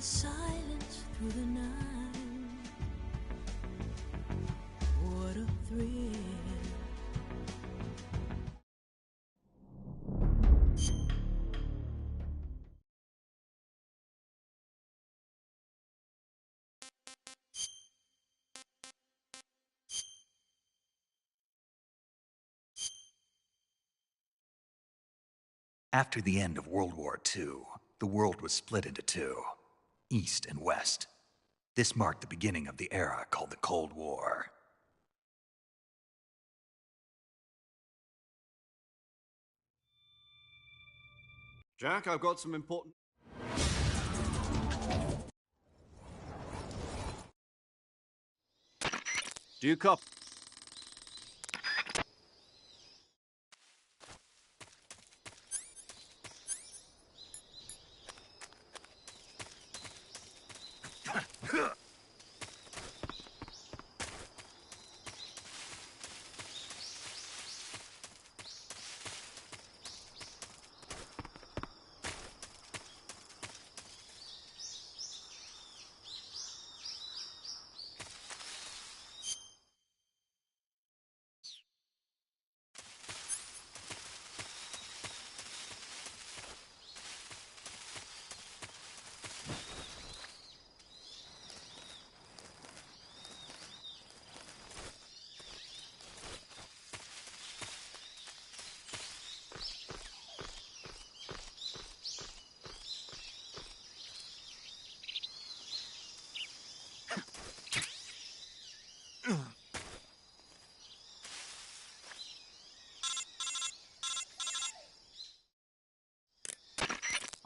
silence through the night. What a thrill. After the end of World War II, the world was split into two, East and West. This marked the beginning of the era called the Cold War. Jack, I've got some important... Do you copy?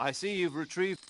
I see you've retrieved...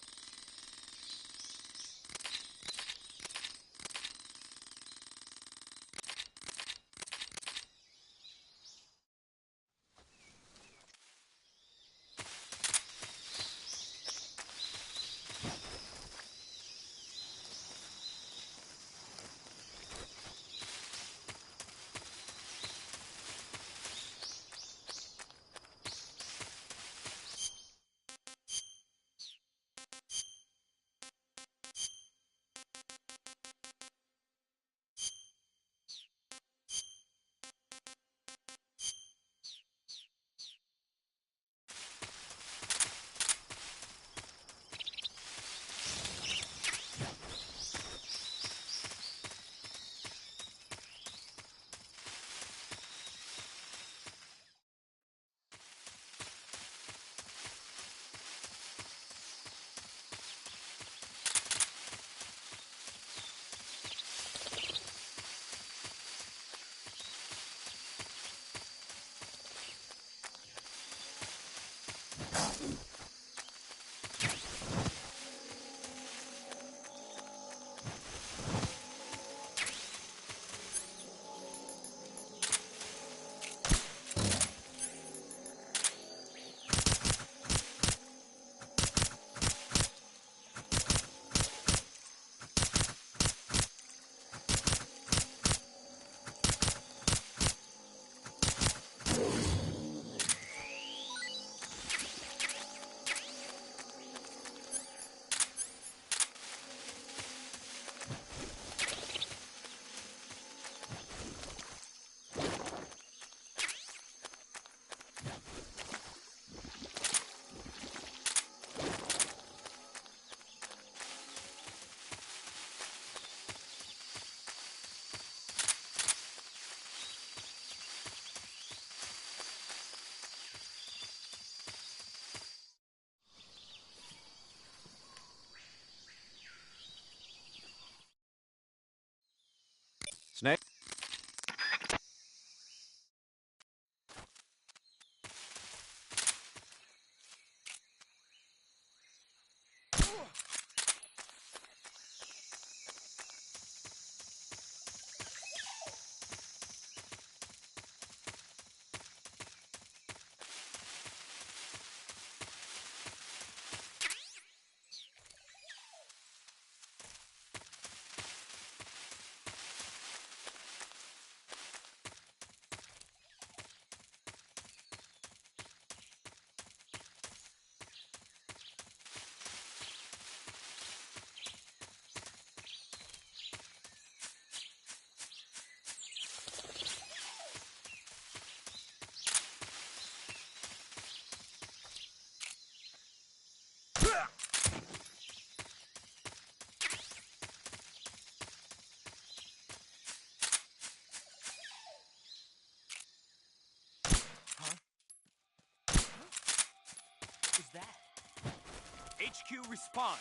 HQ respond.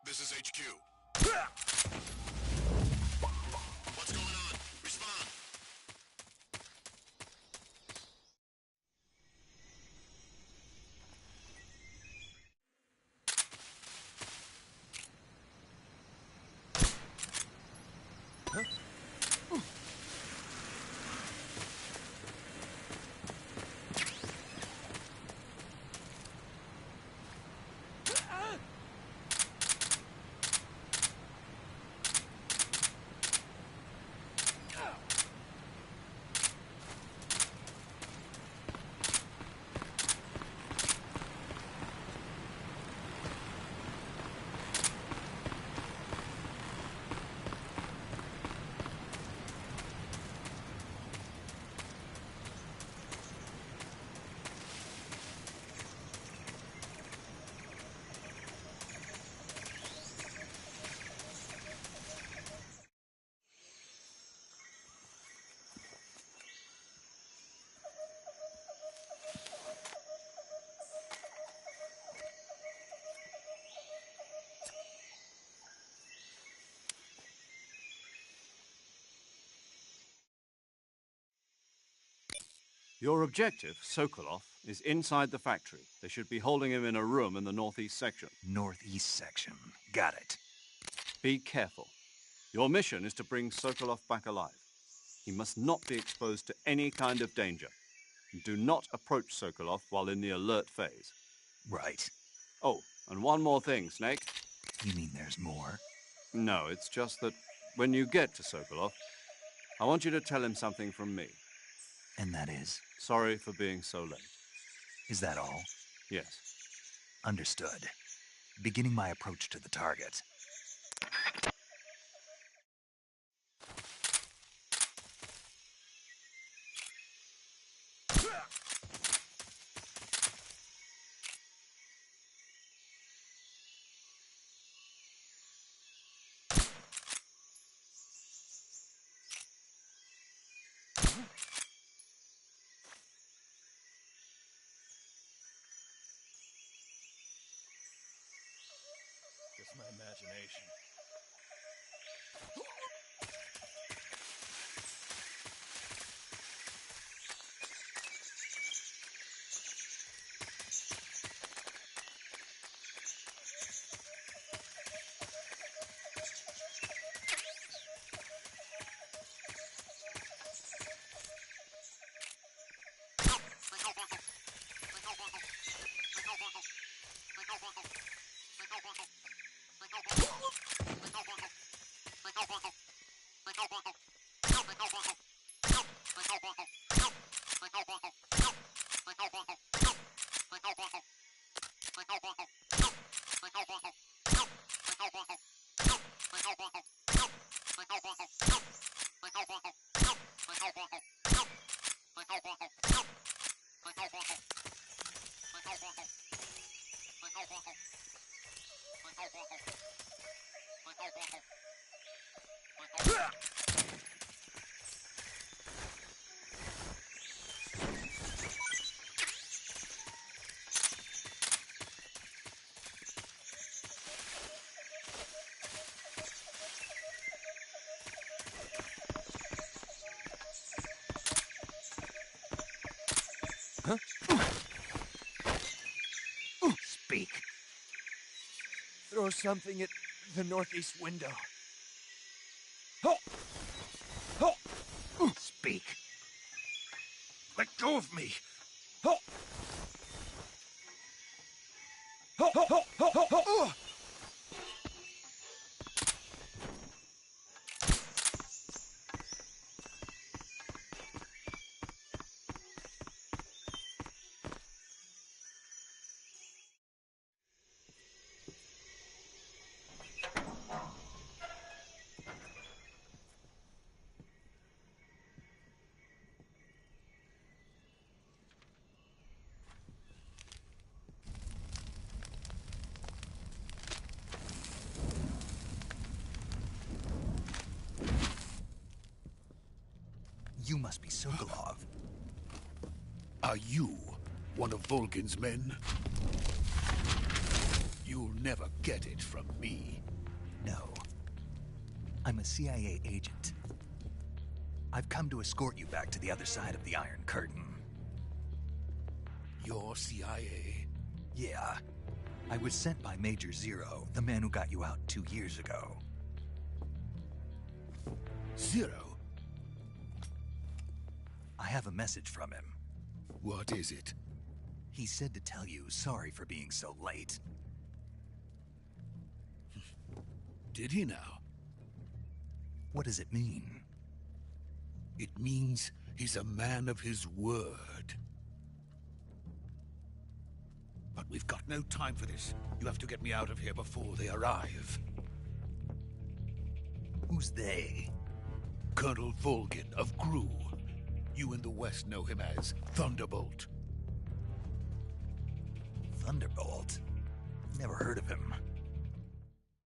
This is HQ. What's going on? Respond. Your objective, Sokolov, is inside the factory. They should be holding him in a room in the northeast section. Northeast section. Got it. Be careful. Your mission is to bring Sokolov back alive. He must not be exposed to any kind of danger. Do not approach Sokolov while in the alert phase. Right. Oh, and one more thing, Snake. You mean there's more? No, it's just that when you get to Sokolov, I want you to tell him something from me. And that is? Sorry for being so late. Is that all? Yes. Understood. Beginning my approach to the target. Just my imagination. Speak. Throw something at the northeast window. Speak. Let go of me. You must be Sokolov. Are you one of Volkin's men? You'll never get it from me. No. I'm a CIA agent. I've come to escort you back to the other side of the Iron Curtain. You're CIA? Yeah. I was sent by Major Zero, the man who got you out 2 years ago. Zero? I have a message from him. What is it? He said to tell you sorry for being so late. Did he now? What does it mean? It means he's a man of his word. But we've got no time for this. You have to get me out of here before they arrive. Who's they? Colonel Volgin of GRU. You in the West know him as Thunderbolt. Thunderbolt? Never heard of him.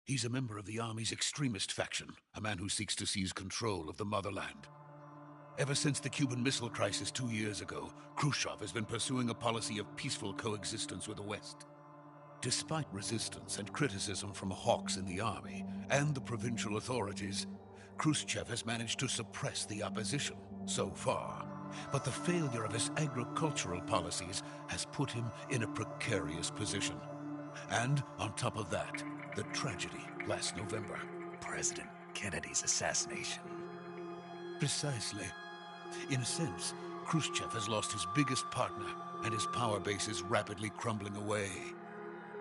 He's a member of the Army's extremist faction, a man who seeks to seize control of the motherland. Ever since the Cuban Missile Crisis 2 years ago, Khrushchev has been pursuing a policy of peaceful coexistence with the West. Despite resistance and criticism from hawks in the army and the provincial authorities, Khrushchev has managed to suppress the opposition so far. But the failure of his agricultural policies has put him in a precarious position. And on top of that, the tragedy last November. President Kennedy's assassination. Precisely. In a sense, Khrushchev has lost his biggest partner, and his power base is rapidly crumbling away.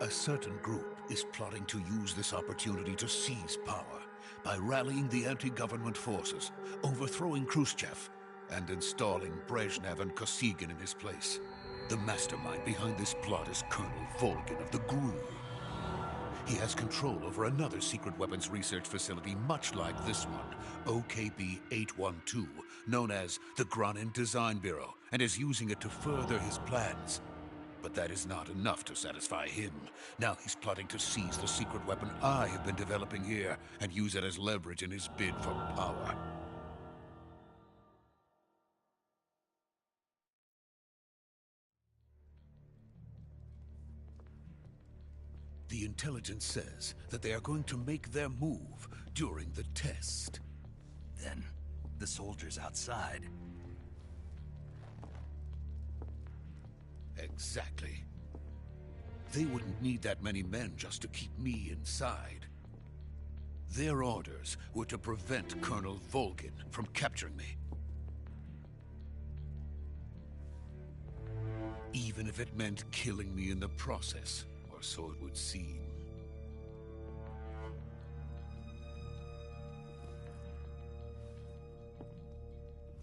A certain group is plotting to use this opportunity to seize power by rallying the anti-government forces, overthrowing Khrushchev, and installing Brezhnev and Kosygin in his place. The mastermind behind this plot is Colonel Volgin of the GRU. He has control over another secret weapons research facility much like this one, OKB-812, known as the Granin Design Bureau, and is using it to further his plans. But that is not enough to satisfy him. Now he's plotting to seize the secret weapon I have been developing here and use it as leverage in his bid for power. The intelligence says that they are going to make their move during the test. Then, the soldiers outside. Exactly. They wouldn't need that many men just to keep me inside. Their orders were to prevent Colonel Volgin from capturing me. Even if it meant killing me in the process, or so it would seem.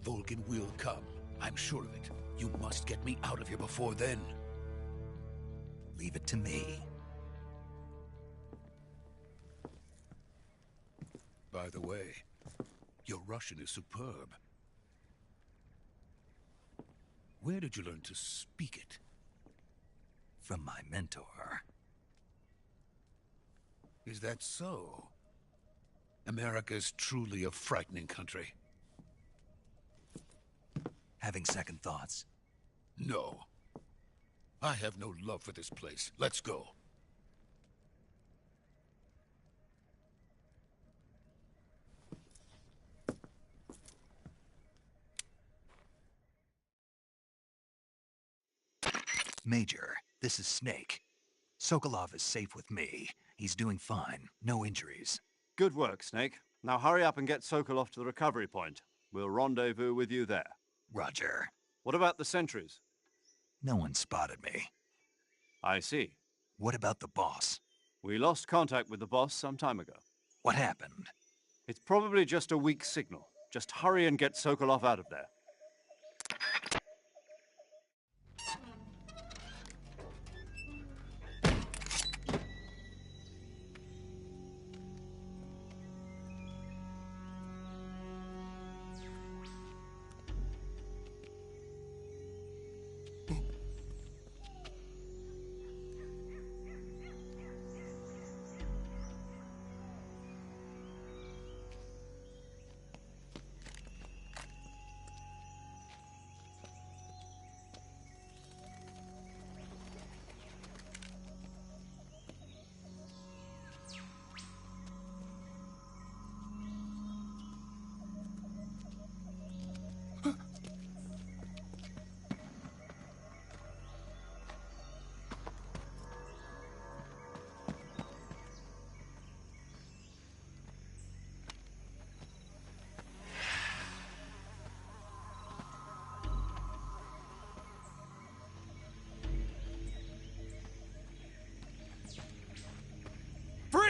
Volgin will come. I'm sure of it. You must get me out of here before then. Leave it to me. By the way, your Russian is superb. Where did you learn to speak it? From my mentor. Is that so? America is truly a frightening country. Having second thoughts? No. I have no love for this place. Let's go. Major, this is Snake. Sokolov is safe with me. He's doing fine. No injuries. Good work, Snake. Now hurry up and get Sokolov to the recovery point. We'll rendezvous with you there. Roger. What about the sentries? No one spotted me. I see. What about the boss? We lost contact with the boss some time ago. What happened? It's probably just a weak signal. Just hurry and get Sokolov out of there.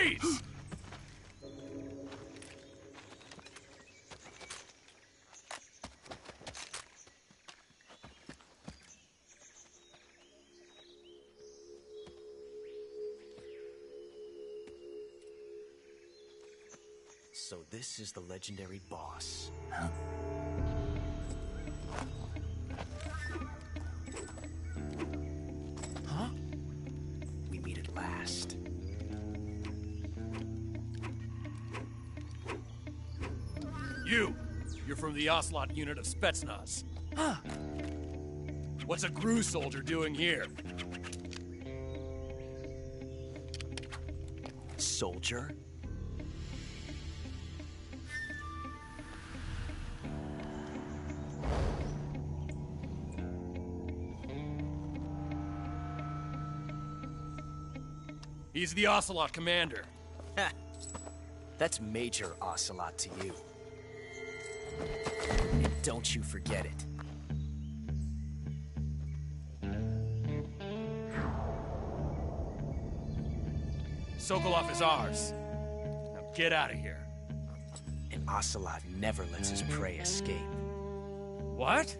Freeze! So this is the legendary boss. Huh? We meet at last. You're from the Ocelot unit of Spetsnaz. Huh. What's a Gru soldier doing here? Soldier? He's the Ocelot commander. Ha! That's Major Ocelot to you. And don't you forget it. Sokolov is ours. Now get out of here. And Ocelot never lets his prey escape. What?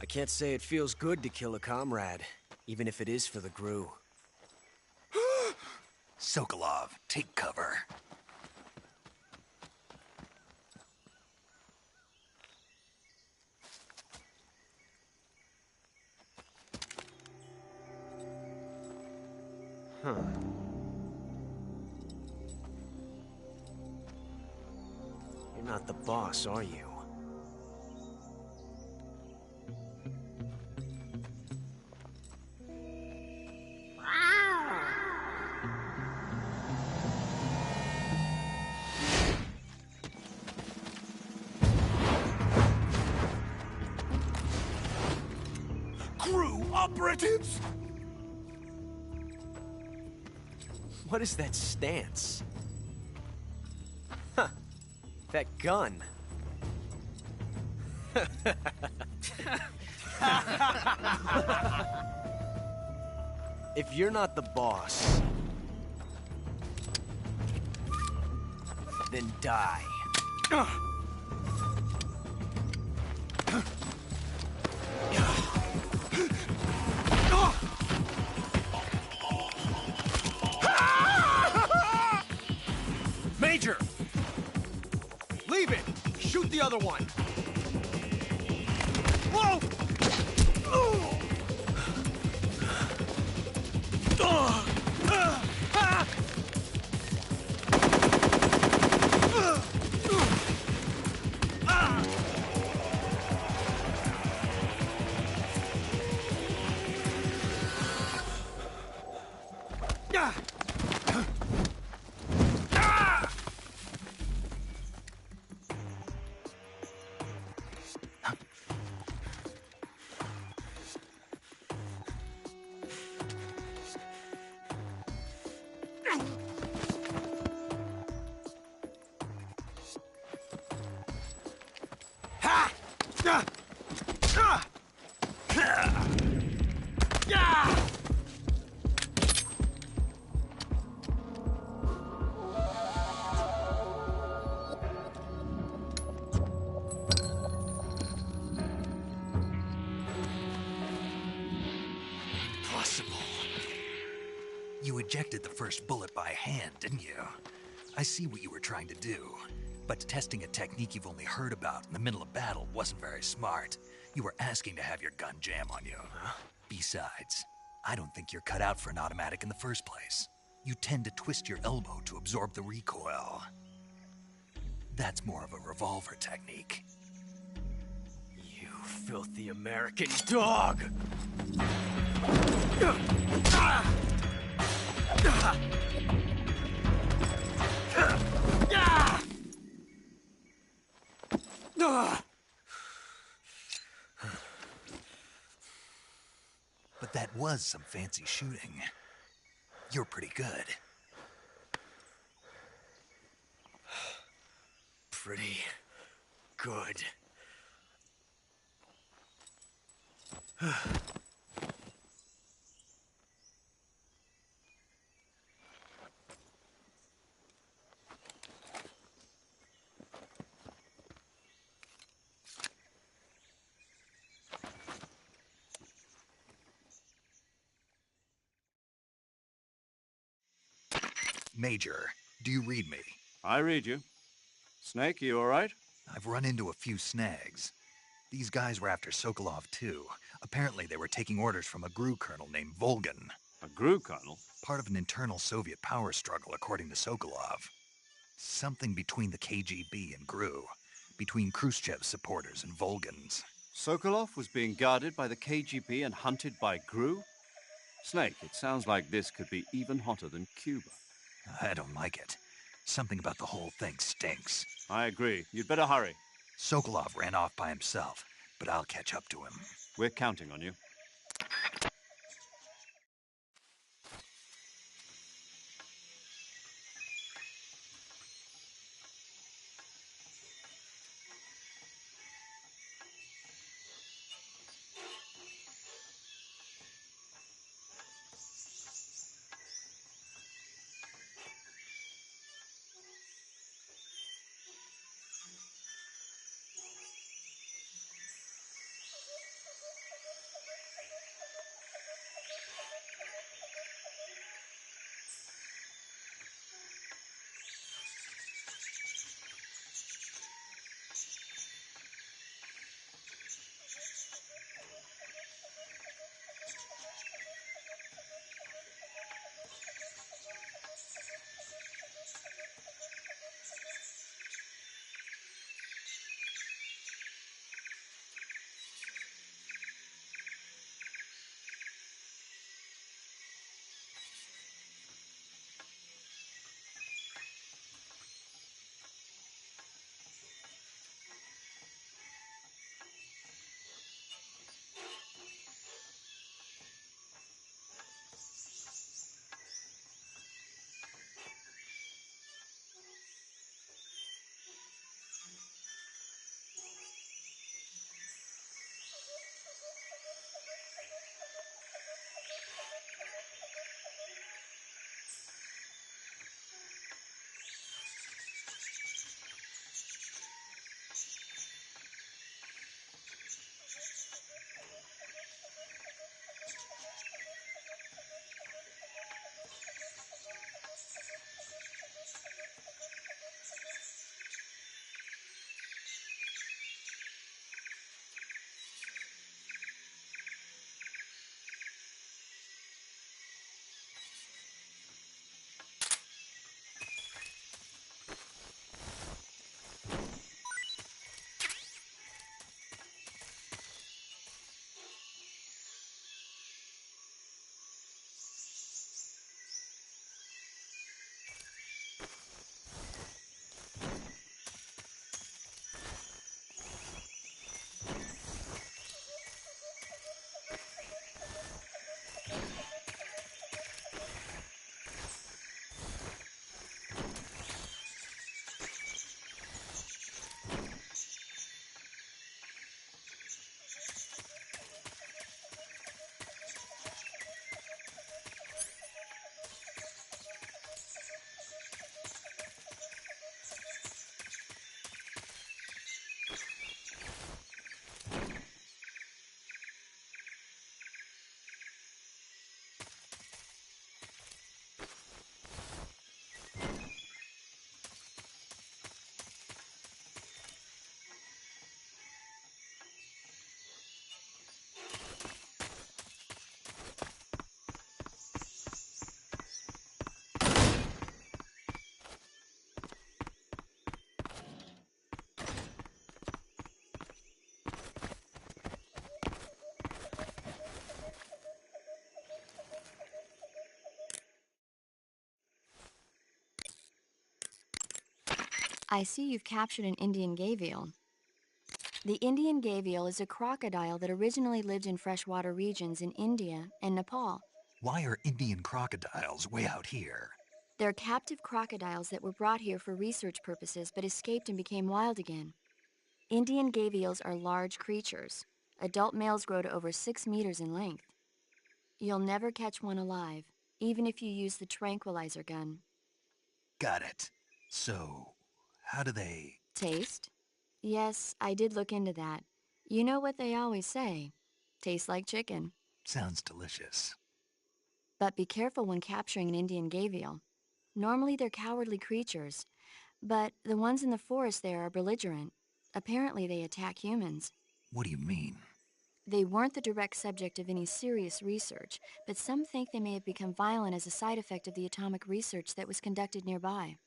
I can't say it feels good to kill a comrade, even if it is for the Gru. Sokolov, take cover. Huh. You're not the boss, are you? Gru operatives? What is that stance? Huh. That gun. If you're not the boss, then die. Major! Leave it! Shoot the other one! Whoa! Impossible. You ejected the first bullet by hand, didn't you? I see what you were trying to do. But testing a technique you've only heard about in the middle of battle wasn't very smart. You were asking to have your gun jam on you. Besides, I don't think you're cut out for an automatic in the first place. You tend to twist your elbow to absorb the recoil. That's more of a revolver technique. You filthy American dog! But that was some fancy shooting. You're pretty good. Pretty good. Major, do you read me? I read you. Snake, you all right? I've run into a few snags. These guys were after Sokolov too. Apparently they were taking orders from a GRU colonel named Volgin. A GRU colonel? Part of an internal Soviet power struggle, according to Sokolov. Something between the KGB and GRU. Between Khrushchev's supporters and Volgin's. Sokolov was being guarded by the KGB and hunted by GRU? Snake, it sounds like this could be even hotter than Cuba. I don't like it. Something about the whole thing stinks. I agree. You'd better hurry. Sokolov ran off by himself, but I'll catch up to him. We're counting on you. I see you've captured an Indian gavial. The Indian gavial is a crocodile that originally lived in freshwater regions in India and Nepal. Why are Indian crocodiles way out here? They're captive crocodiles that were brought here for research purposes but escaped and became wild again. Indian gavials are large creatures. Adult males grow to over 6 meters in length. You'll never catch one alive, even if you use the tranquilizer gun. Got it. So, how do they... Taste? Yes, I did look into that. You know what they always say. Tastes like chicken. Sounds delicious. But be careful when capturing an Indian gavial. Normally they're cowardly creatures, but the ones in the forest there are belligerent. Apparently they attack humans. What do you mean? They weren't the direct subject of any serious research, but some think they may have become violent as a side effect of the atomic research that was conducted nearby.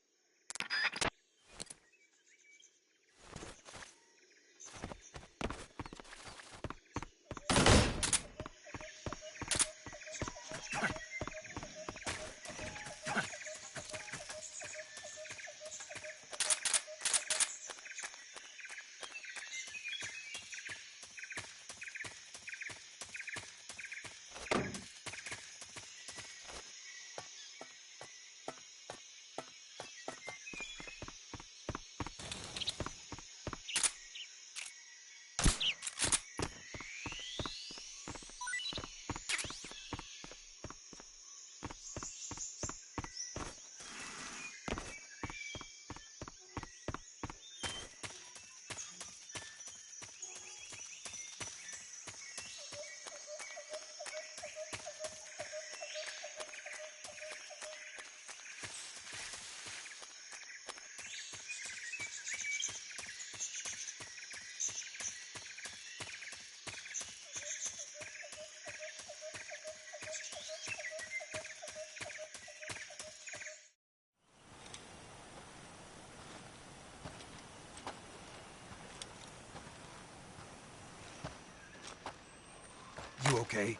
You okay?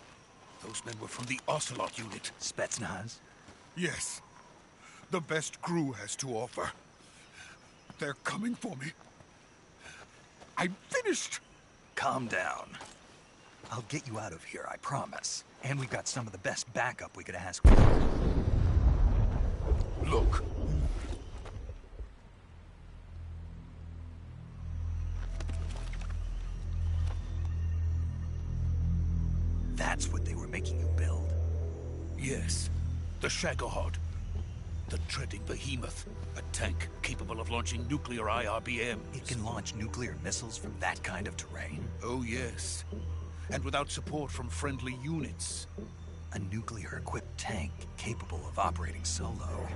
Those men were from the Ocelot unit. Spetsnaz? Yes. The best crew has to offer. They're coming for me. I'm finished! Calm down. I'll get you out of here, I promise. And we've got some of the best backup we could ask for. Look. That's what they were making you build? Yes. The Shagohod. The treading behemoth. A tank capable of launching nuclear IRBMs. It can launch nuclear missiles from that kind of terrain? Oh, yes. And without support from friendly units. A nuclear-equipped tank capable of operating solo.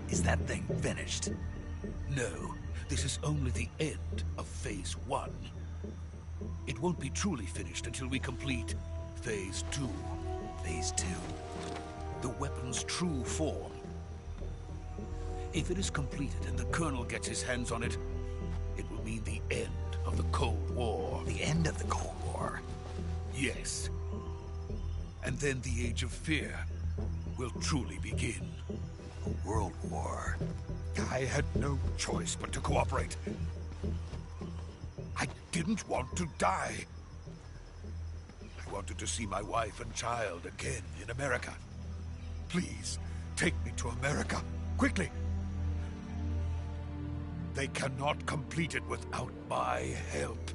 Is that thing finished? No. This is only the end of Phase 1. It won't be truly finished until we complete Phase 2. Phase 2? The weapon's true form. If it is completed and the Colonel gets his hands on it, it will mean the end of the Cold War. The end of the Cold War? Yes. And then the Age of Fear will truly begin. A world war? I had no choice but to cooperate. I didn't want to die. I wanted to see my wife and child again in America. Please, take me to America, quickly. They cannot complete it without my help.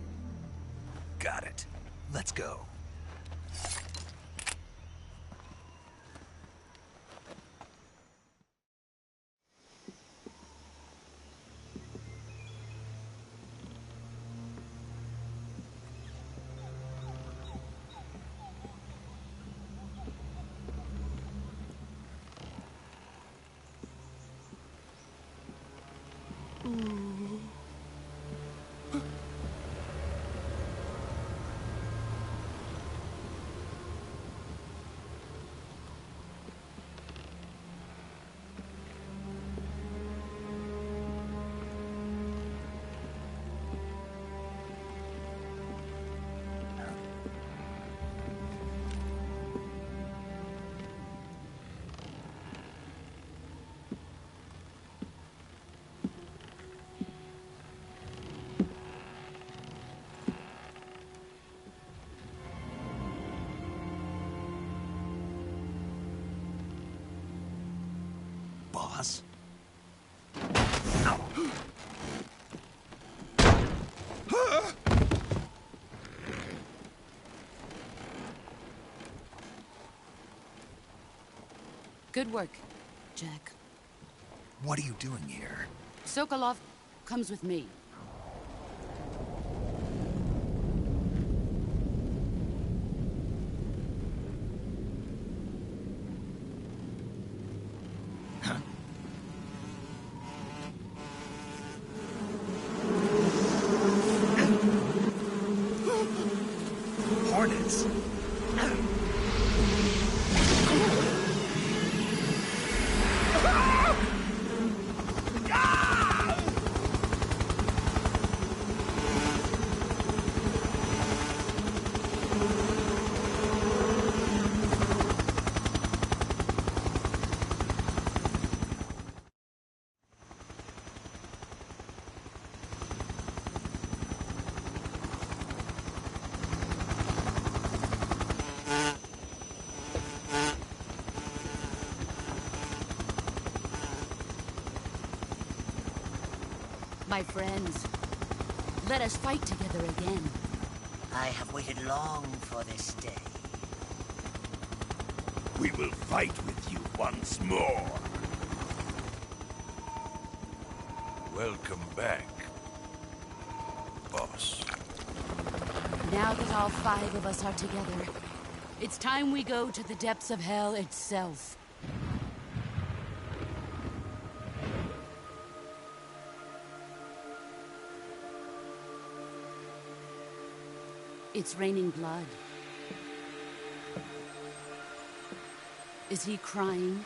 Got it. Let's go. Good work, Jack. What are you doing here? Sokolov comes with me. Hornets. My friends, let us fight together again. I have waited long for this day. We will fight with you once more. Welcome back, boss. Now that all 5 of us are together, it's time we go to the depths of hell itself. It's raining blood. Is he crying?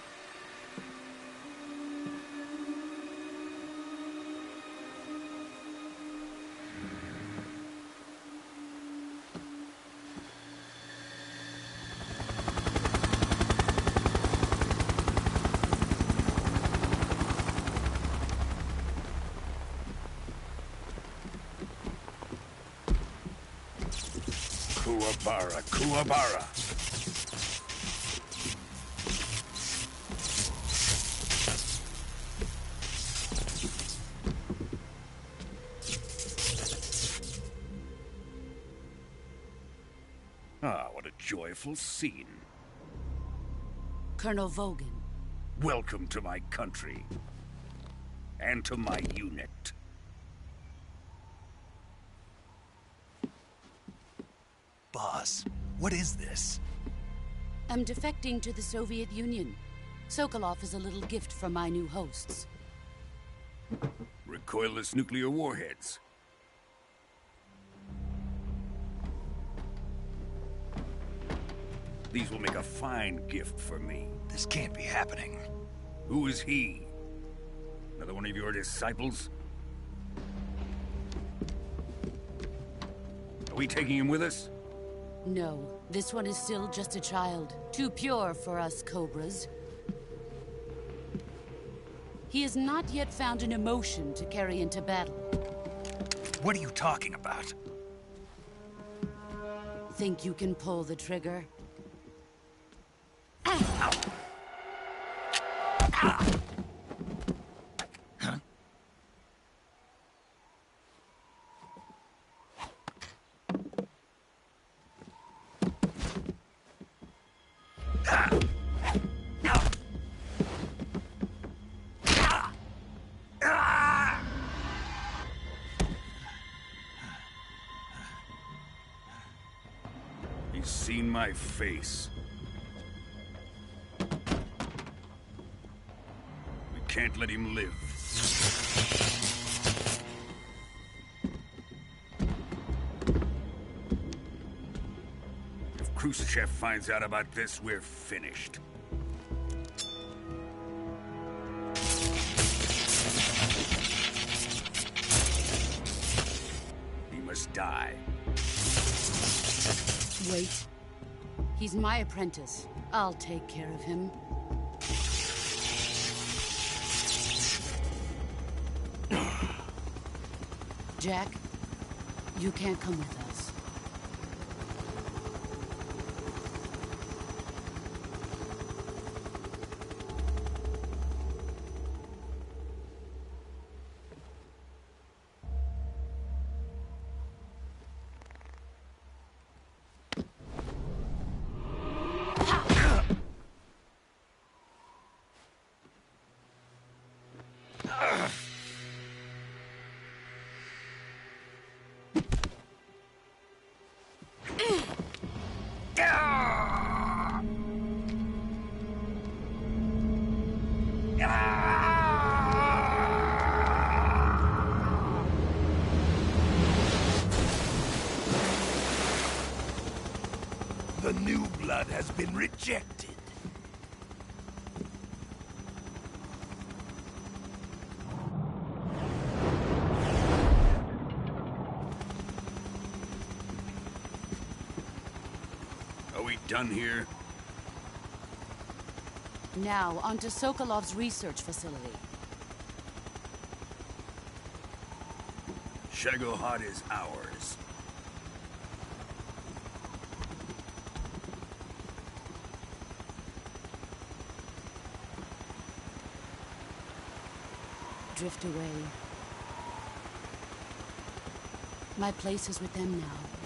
Kuwabara, Kuwabara. Ah, what a joyful scene. Colonel Vogan. Welcome to my country. And to my unit. Boss, what is this? I'm defecting to the Soviet Union. Sokolov is a little gift from my new hosts. Recoilless nuclear warheads. These will make a fine gift for me. This can't be happening. Who is he? Another one of your disciples? Are we taking him with us? No, this one is still just a child. Too pure for us Cobras. He has not yet found an emotion to carry into battle. What are you talking about? Think you can pull the trigger? He's seen my face. We can't let him live. If Khrushchev finds out about this, we're finished. He must die. Wait. He's my apprentice. I'll take care of him. Jack, you can't come with us. The new blood has been rejected. Are we done here? Now, onto Sokolov's research facility. Shagohod is ours. Drift away. My place is with them now.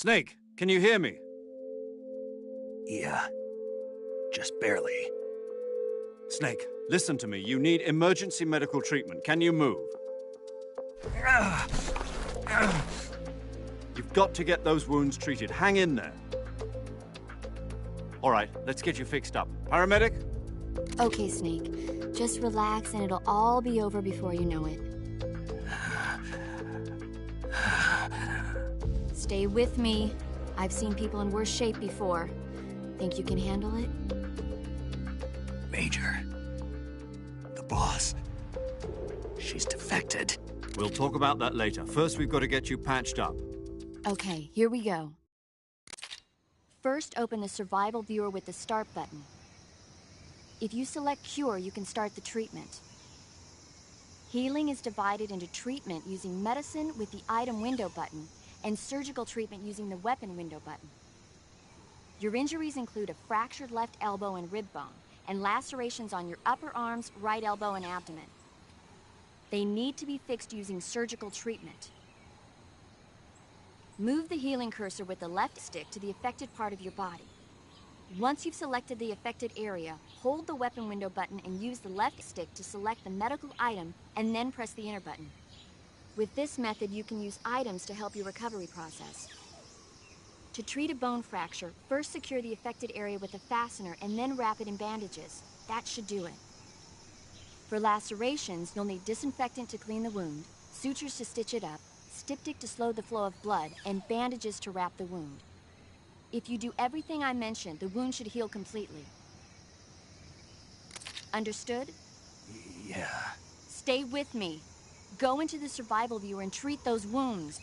Snake, can you hear me? Yeah. Just barely. Snake, listen to me. You need emergency medical treatment. Can you move? You've got to get those wounds treated. Hang in there. All right, let's get you fixed up. Paramedic? Okay, Snake. Just relax and it'll all be over before you know it. Stay with me. I've seen people in worse shape before. Think you can handle it? Major. The boss. She's defected. We'll talk about that later. First, we've got to get you patched up. Okay, here we go. First, open the survival viewer with the start button. If you select cure, you can start the treatment. Healing is divided into treatment using medicine with the item window button and surgical treatment using the weapon window button. Your injuries include a fractured left elbow and rib bone, and lacerations on your upper arms, right elbow, and abdomen. They need to be fixed using surgical treatment. Move the healing cursor with the left stick to the affected part of your body. Once you've selected the affected area, hold the weapon window button and use the left stick to select the medical item, and then press the enter button. With this method, you can use items to help your recovery process. To treat a bone fracture, first secure the affected area with a fastener and then wrap it in bandages. That should do it. For lacerations, you'll need disinfectant to clean the wound, sutures to stitch it up, styptic to slow the flow of blood, and bandages to wrap the wound. If you do everything I mentioned, the wound should heal completely. Understood? Yeah. Stay with me. Go into the survival viewer and treat those wounds.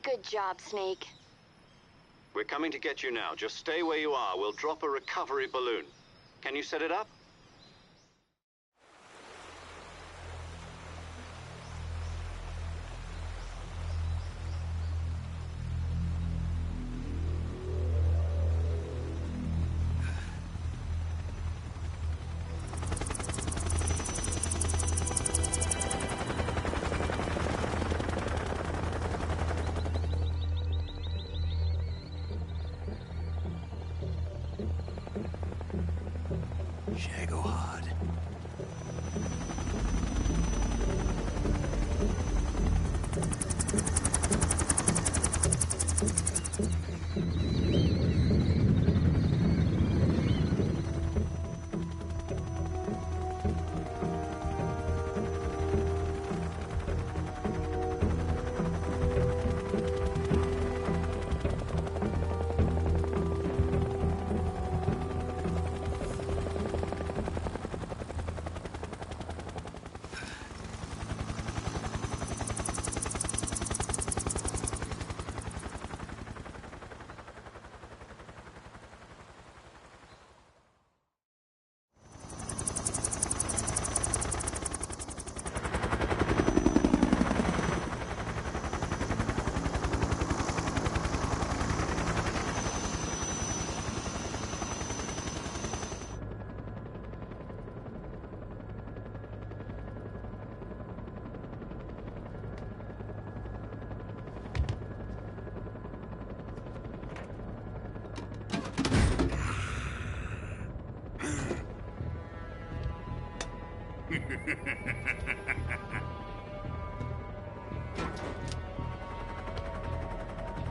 Good job, Snake. We're coming to get you now. Just stay where you are. We'll drop a recovery balloon. Can you set it up? Shagohod.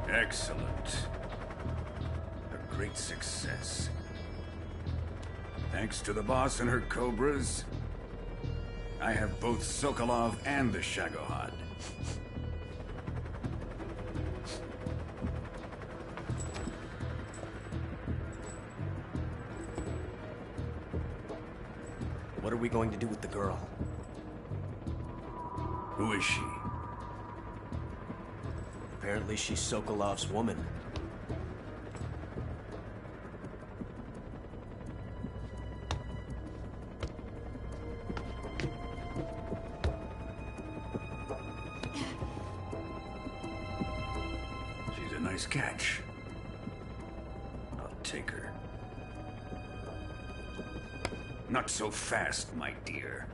Excellent. A great success. Thanks to the boss and her cobras, I have both Sokolov and the Shagohod. What are we going to do with the girl? Who is she? Apparently she's Sokolov's woman. She's a nice catch. I'll take her. Not so fast, my dear.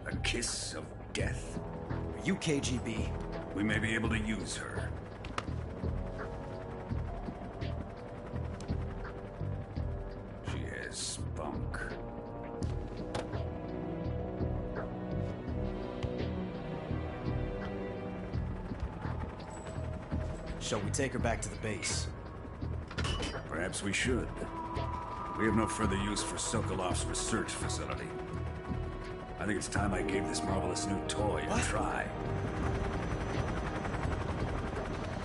A kiss of death. Are you KGB? We may be able to use her. She has spunk. Shall we take her back to the base? Perhaps we should. We have no further use for Sokolov's research facility. I think it's time I gave this marvelous new toy a try.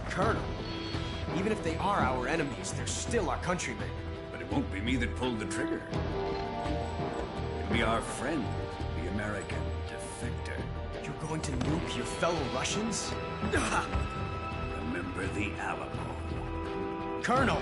Colonel, even if they are our enemies, they're still our countrymen. But it won't be me that pulled the trigger. It'll be our friend, the American defector. You're going to nuke your fellow Russians? Remember the Alamo. Colonel!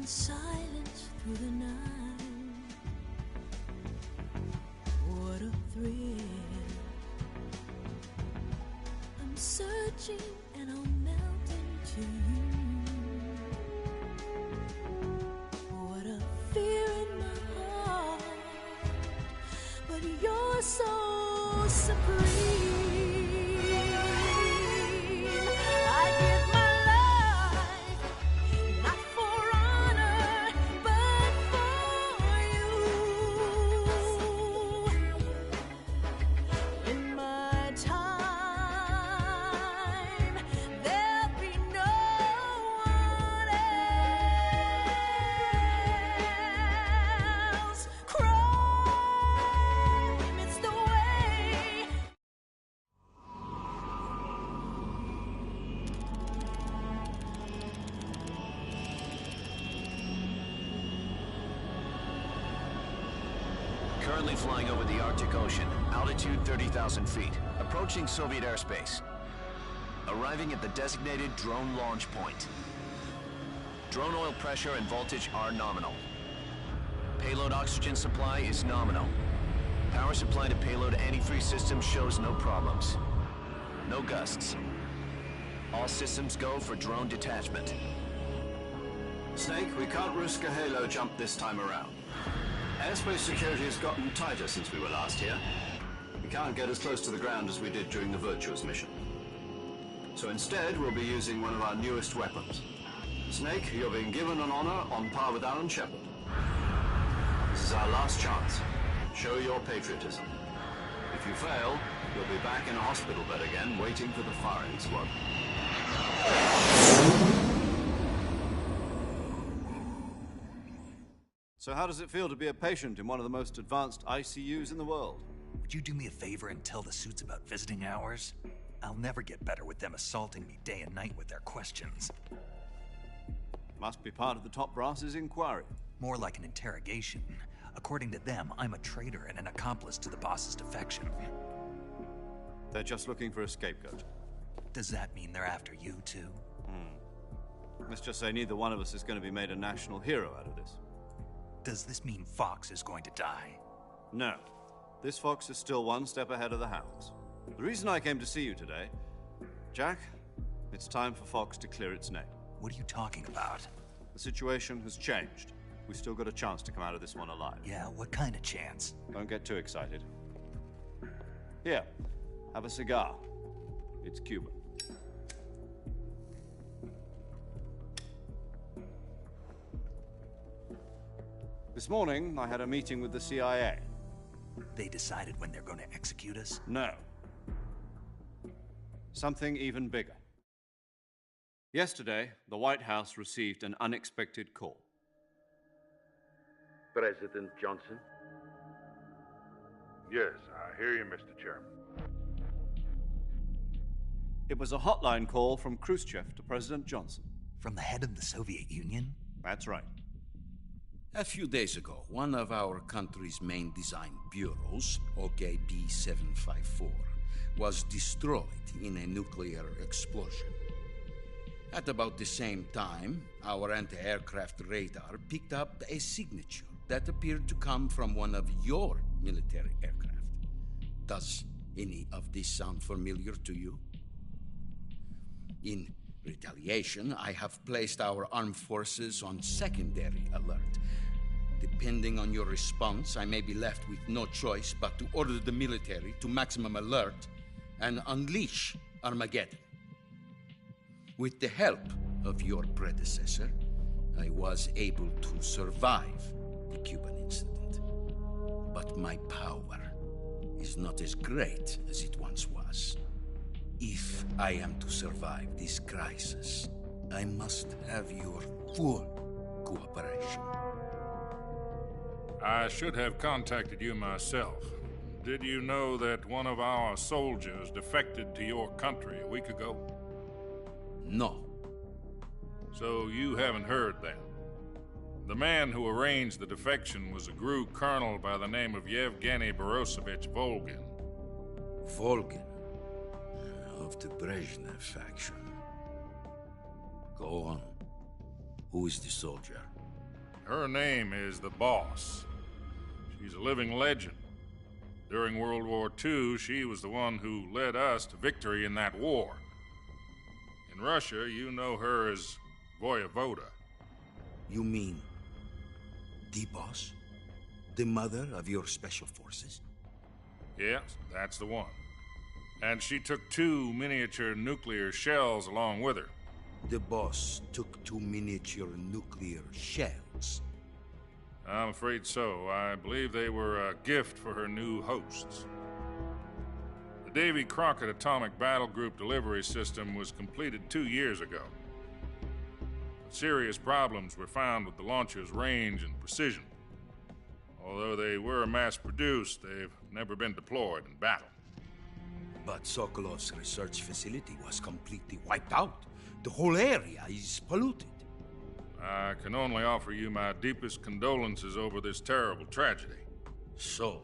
and silence through the night. What a thrill. I'm searching and I'll melt into you. What a fear in my heart, but you're so supreme. I give my life, not for honor, but for you. In my time, there'll be no one else. Crime, it's the way. Currently flying over the Arctic Ocean, altitude 30,000 feet, approaching Soviet airspace. Arriving at the designated drone launch point. Drone oil pressure and voltage are nominal. Payload oxygen supply is nominal. Power supply to payload antifreeze system shows no problems. No gusts. All systems go for drone detachment. Snake, we can't risk a halo jump this time around. Airspace security has gotten tighter since we were last here. We can't get as close to the ground as we did during the Virtuous mission. So instead, we'll be using one of our newest weapons. Snake, you're being given an honor on par with Alan Shepard. This is our last chance. Show your patriotism. If you fail, you'll be back in a hospital bed again, waiting for the firing squad. So how does it feel to be a patient in one of the most advanced ICUs in the world? Would you do me a favor and tell the suits about visiting hours? I'll never get better with them assaulting me day and night with their questions. Must be part of the top brass's inquiry. More like an interrogation. According to them, I'm a traitor and an accomplice to the boss's defection. They're just looking for a scapegoat. Does that mean they're after you, too? Let's just say neither one of us is going to be made a national hero out of this. Does this mean Fox is going to die? No. This Fox is still one step ahead of the Hounds. The reason I came to see you today... Jack, it's time for Fox to clear its name. What are you talking about? The situation has changed. We've still got a chance to come out of this one alive. Yeah, what kind of chance? Don't get too excited. Here, have a cigar. It's Cuban. This morning, I had a meeting with the CIA. They decided when they're going to execute us? No. Something even bigger. Yesterday, the White House received an unexpected call. President Johnson? Yes, I hear you, Mr. Chairman. It was a hotline call from Khrushchev to President Johnson. From the head of the Soviet Union? That's right. A few days ago, one of our country's main design bureaus, OKB 754, was destroyed in a nuclear explosion. At about the same time, our anti-aircraft radar picked up a signature that appeared to come from one of your military aircraft. Does any of this sound familiar to you? In retaliation, I have placed our armed forces on secondary alert. Depending on your response, I may be left with no choice but to order the military to maximum alert and unleash Armageddon. With the help of your predecessor, I was able to survive the Cuban incident. But my power is not as great as it once was. If I am to survive this crisis, I must have your full cooperation. I should have contacted you myself. Did you know that one of our soldiers defected to your country a week ago? No. So you haven't heard then? The man who arranged the defection was a GRU colonel by the name of Yevgeny Borosovich Volgin. Volgin? Of the Brezhnev faction. Go on. Who is the soldier? Her name is the Boss. She's a living legend. During World War II, she was the one who led us to victory in that war. In Russia, you know her as Voyevoda. You mean the Boss? The mother of your special forces? Yes, that's the one. And she took 2 miniature nuclear shells along with her. The Boss took 2 miniature nuclear shells? I'm afraid so. I believe they were a gift for her new hosts. The Davy Crockett Atomic Battle Group delivery system was completed 2 years ago. Serious problems were found with the launcher's range and precision. Although they were mass-produced, they've never been deployed in battle. But Sokolov's research facility was completely wiped out. The whole area is polluted. I can only offer you my deepest condolences over this terrible tragedy. So,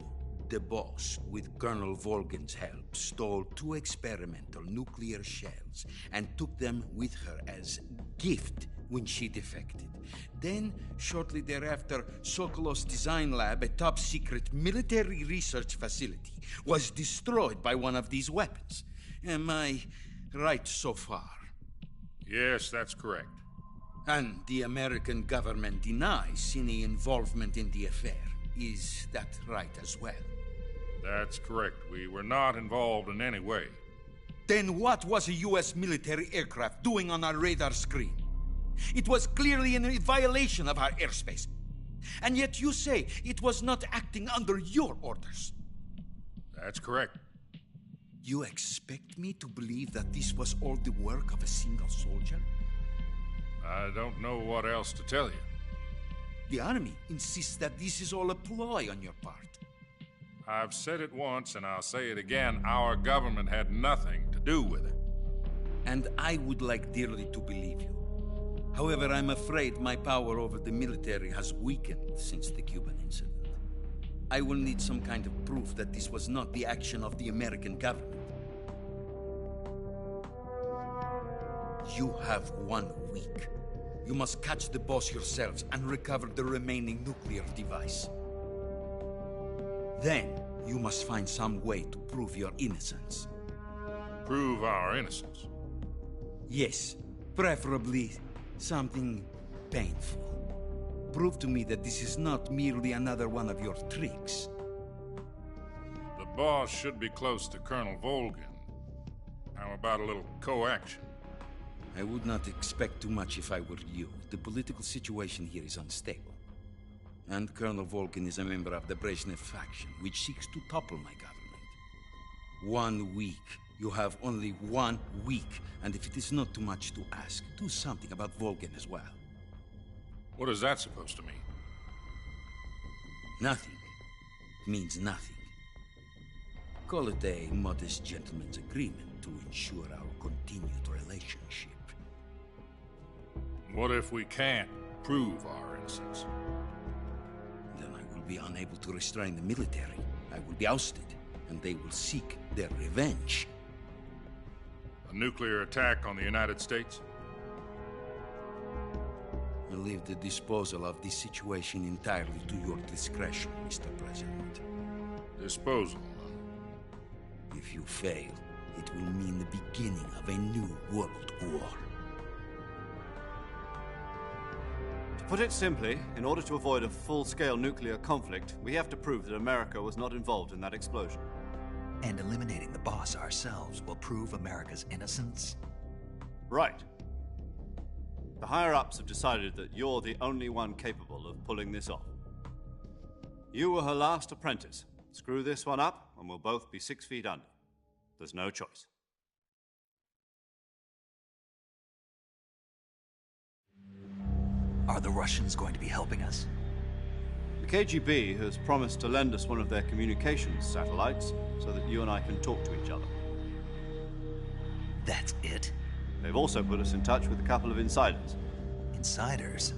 the Boss, with Colonel Volgin's help, stole 2 experimental nuclear shells and took them with her as gift when she defected. Then, shortly thereafter, Sokolov's design lab, a top-secret military research facility, was destroyed by one of these weapons. Am I right so far? Yes, that's correct. And the American government denies any involvement in the affair. Is that right as well? That's correct. We were not involved in any way. Then what was a U.S. military aircraft doing on our radar screen? It was clearly in violation of our airspace. And yet you say it was not acting under your orders. That's correct. You expect me to believe that this was all the work of a single soldier? I don't know what else to tell you. The Army insists that this is all a ploy on your part. I've said it once, and I'll say it again. Our government had nothing to do with it. And I would like dearly to believe you. However, I'm afraid my power over the military has weakened since the Cuban incident. I will need some kind of proof that this was not the action of the American government. You have 1 week. You must catch the Boss yourselves and recover the remaining nuclear device. Then, you must find some way to prove your innocence. Prove our innocence? Yes, preferably something painful. Prove to me that this is not merely another one of your tricks. The Boss should be close to Colonel Volgin. How about a little co-action? I would not expect too much if I were you. The political situation here is unstable. And Colonel Volgin is a member of the Brezhnev faction, which seeks to topple my government. 1 week. You have only 1 week. And if it is not too much to ask, do something about Volgin as well. What is that supposed to mean? Nothing. It means nothing. Call it a modest gentleman's agreement to ensure our continued relationship. What if we can't prove our innocence? Then I will be unable to restrain the military. I will be ousted, and they will seek their revenge. A nuclear attack on the United States? I leave the disposal of this situation entirely to your discretion, Mr. President. Disposal, huh? If you fail, it will mean the beginning of a new world war. To put it simply, in order to avoid a full-scale nuclear conflict, we have to prove that America was not involved in that explosion. And eliminating the Boss ourselves will prove America's innocence? Right. The higher-ups have decided that you're the only one capable of pulling this off. You were her last apprentice. Screw this one up, and we'll both be 6 feet under. There's no choice. Are the Russians going to be helping us? The KGB has promised to lend us one of their communications satellites so that you and I can talk to each other. That's it? They've also put us in touch with a couple of insiders. Insiders?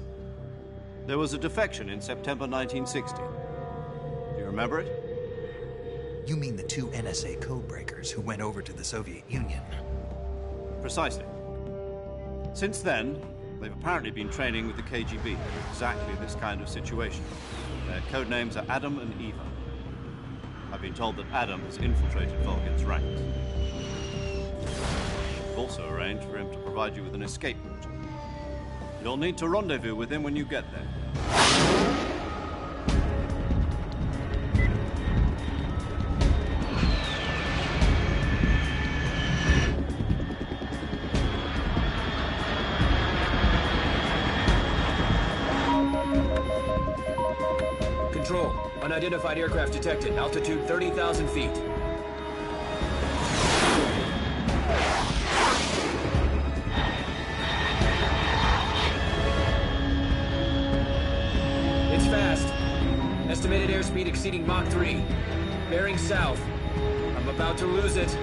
There was a defection in September 1960. Do you remember it? You mean the 2 NSA codebreakers who went over to the Soviet Union? Precisely. Since then, They've apparently been training with the KGB for exactly this kind of situation. Their code names are Adam and Eva. I've been told that Adam has infiltrated Volgin's ranks. We've also arranged for him to provide you with an escape route. You'll need to rendezvous with him when you get there. Control. Unidentified aircraft detected. Altitude 30,000 feet. It's fast. Estimated airspeed exceeding Mach 3. Bearing south. I'm about to lose it.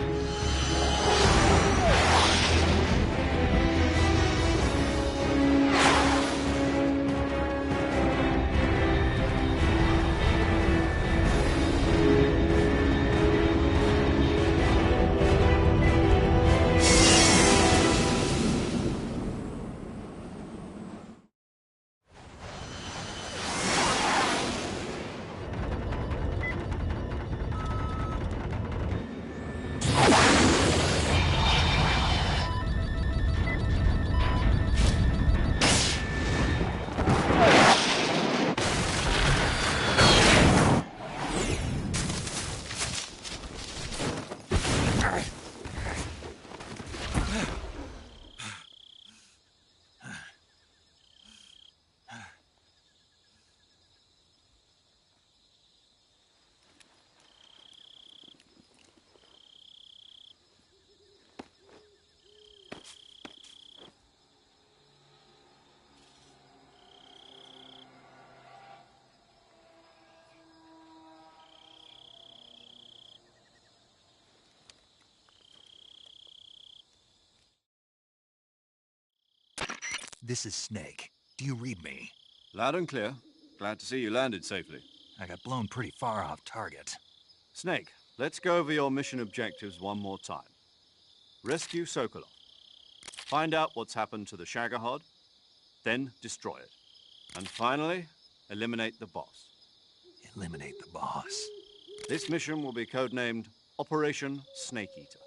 This is Snake. Do you read me? Loud and clear. Glad to see you landed safely. I got blown pretty far off target. Snake, let's go over your mission objectives one more time. Rescue Sokolov. Find out what's happened to the Shagohod, then destroy it. And finally, eliminate the boss. Eliminate the boss? This mission will be codenamed Operation Snake Eater.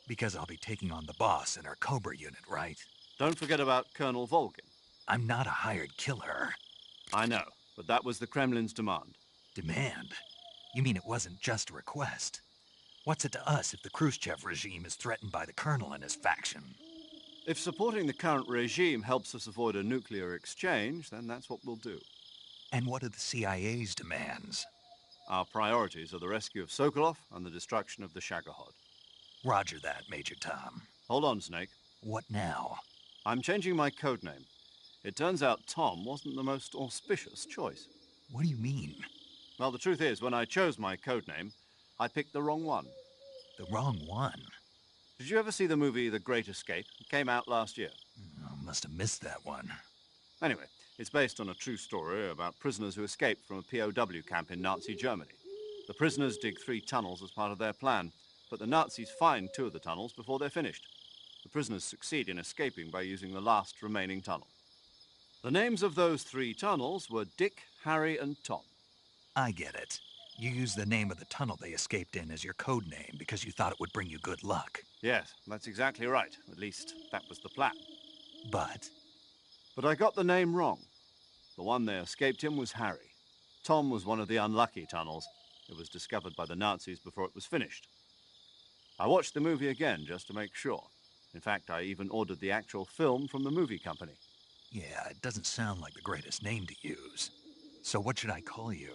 Because I'll be taking on the boss and our Cobra unit, right? Don't forget about Colonel Volgin. I'm not a hired killer. I know, but that was the Kremlin's demand. Demand? You mean it wasn't just a request? What's it to us if the Khrushchev regime is threatened by the Colonel and his faction? If supporting the current regime helps us avoid a nuclear exchange, then that's what we'll do. And what are the CIA's demands? Our priorities are the rescue of Sokolov and the destruction of the Shagohod. Roger that, Major Tom. Hold on, Snake. What now? I'm changing my codename. It turns out Tom wasn't the most auspicious choice. What do you mean? Well, the truth is, when I chose my codename, I picked the wrong one. The wrong one? Did you ever see the movie The Great Escape? It came out last year. Oh, must have missed that one. Anyway, it's based on a true story about prisoners who escaped from a POW camp in Nazi Germany. The prisoners dig 3 tunnels as part of their plan, but the Nazis find 2 of the tunnels before they're finished. The prisoners succeed in escaping by using the last remaining tunnel. The names of those 3 tunnels were Dick, Harry, and Tom. I get it. You used the name of the tunnel they escaped in as your code name because you thought it would bring you good luck. Yes, that's exactly right. At least, that was the plan. But I got the name wrong. The one they escaped in was Harry. Tom was one of the unlucky tunnels. It was discovered by the Nazis before it was finished. I watched the movie again just to make sure. In fact, I even ordered the actual film from the movie company. yeah, it doesn't sound like the greatest name to use. So what should I call you?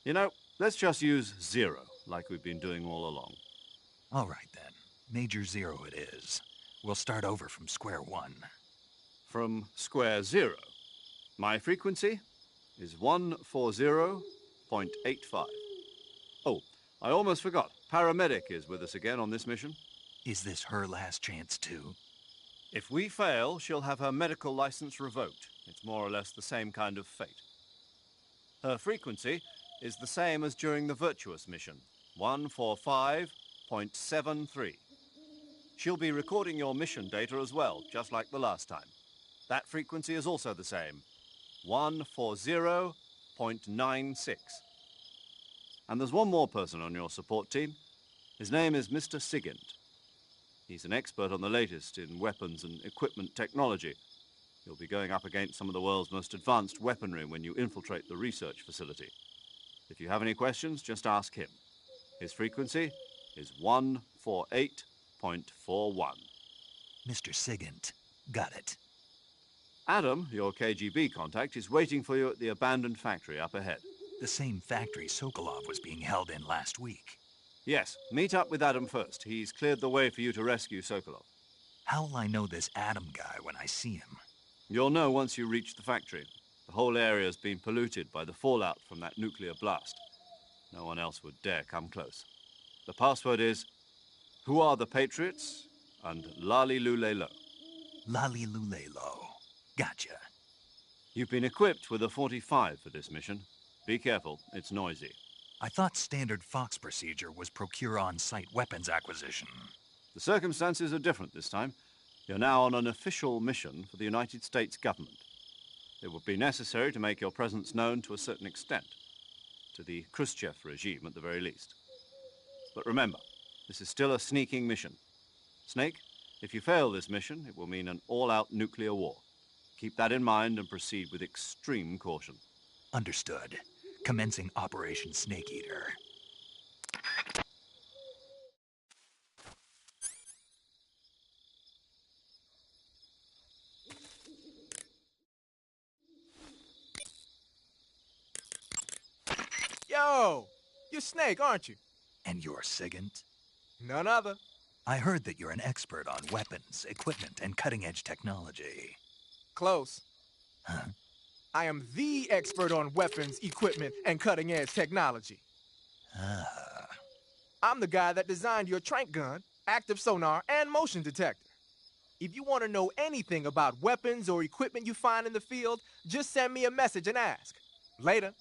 You know, let's just use Zero, like we've been doing all along. All right, then. Major Zero it is. We'll start over from square one. From square zero. My frequency is 140.85. Oh, I almost forgot. Paramedic is with us again on this mission. Is this her last chance, too? If we fail, she'll have her medical license revoked. It's more or less the same kind of fate. Her frequency is the same as during the Virtuous mission, 145.73. She'll be recording your mission data as well, just like the last time. That frequency is also the same, 140.96. And there's one more person on your support team. His name is Mr. Sigint. He's an expert on the latest in weapons and equipment technology. You'll be going up against some of the world's most advanced weaponry when you infiltrate the research facility. If you have any questions, just ask him. His frequency is 148.41. Mr. Sigint. Got it. Adam, your KGB contact, is waiting for you at the abandoned factory up ahead. The same factory Sokolov was being held in last week. Yes, meet up with Adam first. He's cleared the way for you to rescue Sokolov. How'll I know this Adam guy when I see him? You'll know once you reach the factory. The whole area's been polluted by the fallout from that nuclear blast. No one else would dare come close. The password is, "Who are the Patriots?" and Lali Lule Lo. Lali Lule Lo. Gotcha. You've been equipped with a 45 for this mission. Be careful, it's noisy. I thought standard Fox procedure was procure on-site weapons acquisition. The circumstances are different this time. You're now on an official mission for the United States government. It would be necessary to make your presence known to a certain extent, to the Khrushchev regime at the very least. But remember, this is still a sneaking mission. Snake, if you fail this mission, it will mean an all-out nuclear war. Keep that in mind and proceed with extreme caution. Understood. Commencing Operation Snake Eater. Yo! You're Snake, aren't you? And you're Sigint? None other. I heard that you're an expert on weapons, equipment, and cutting-edge technology. Close. Huh? I am the expert on weapons, equipment, and cutting-edge technology. Ah. I'm the guy that designed your trank gun, active sonar, and motion detector. If you want to know anything about weapons or equipment you find in the field, just send me a message and ask. Later.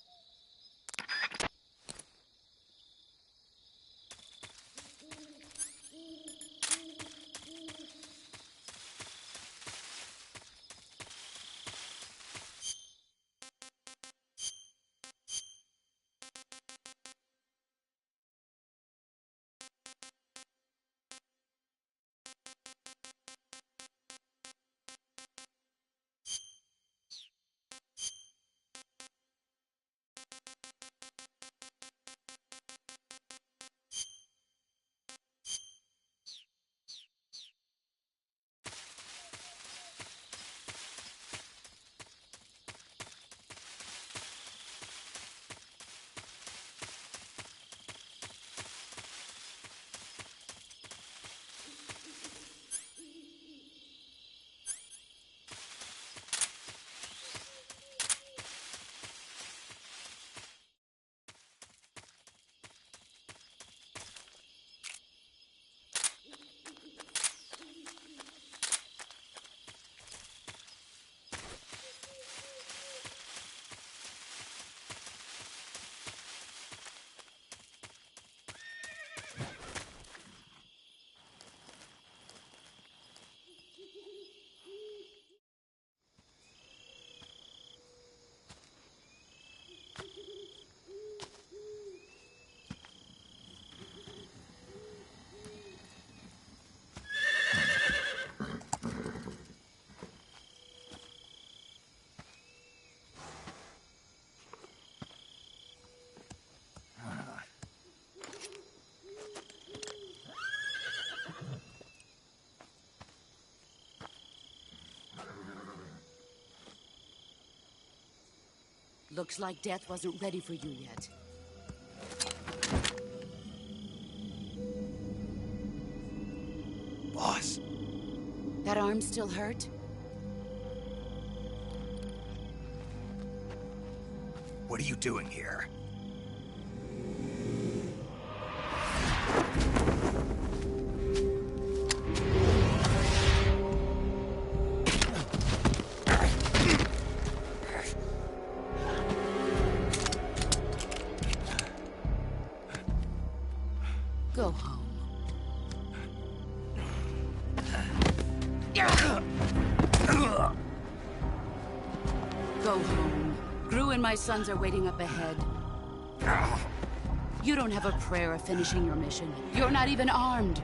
Looks like death wasn't ready for you yet. Boss. That arm still hurt? What are you doing here? Go home. Go home. Gru and my sons are waiting up ahead. You don't have a prayer of finishing your mission. You're not even armed.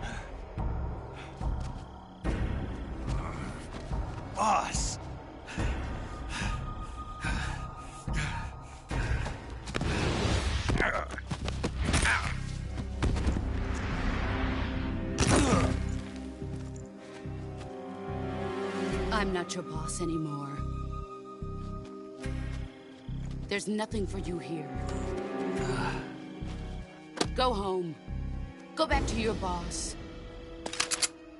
Boss! I'm not your boss anymore. There's nothing for you here. Go home. Go back to your boss.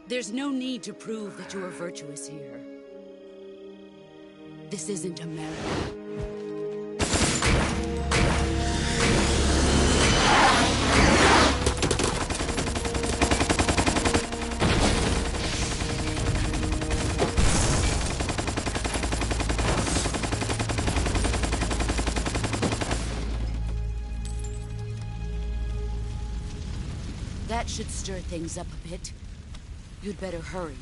There's no need to prove that you are virtuous here. This isn't America. That should stir things up a bit. You'd better hurry.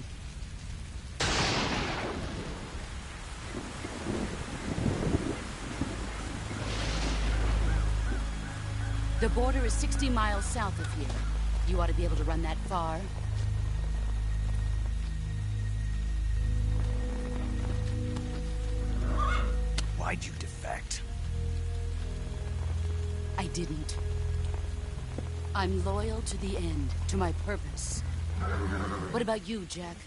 The border is 60 miles south of here. You ought to be able to run that far. Why'd you defect? I didn't. I'm loyal to the end, to my purpose. What about you, Jack?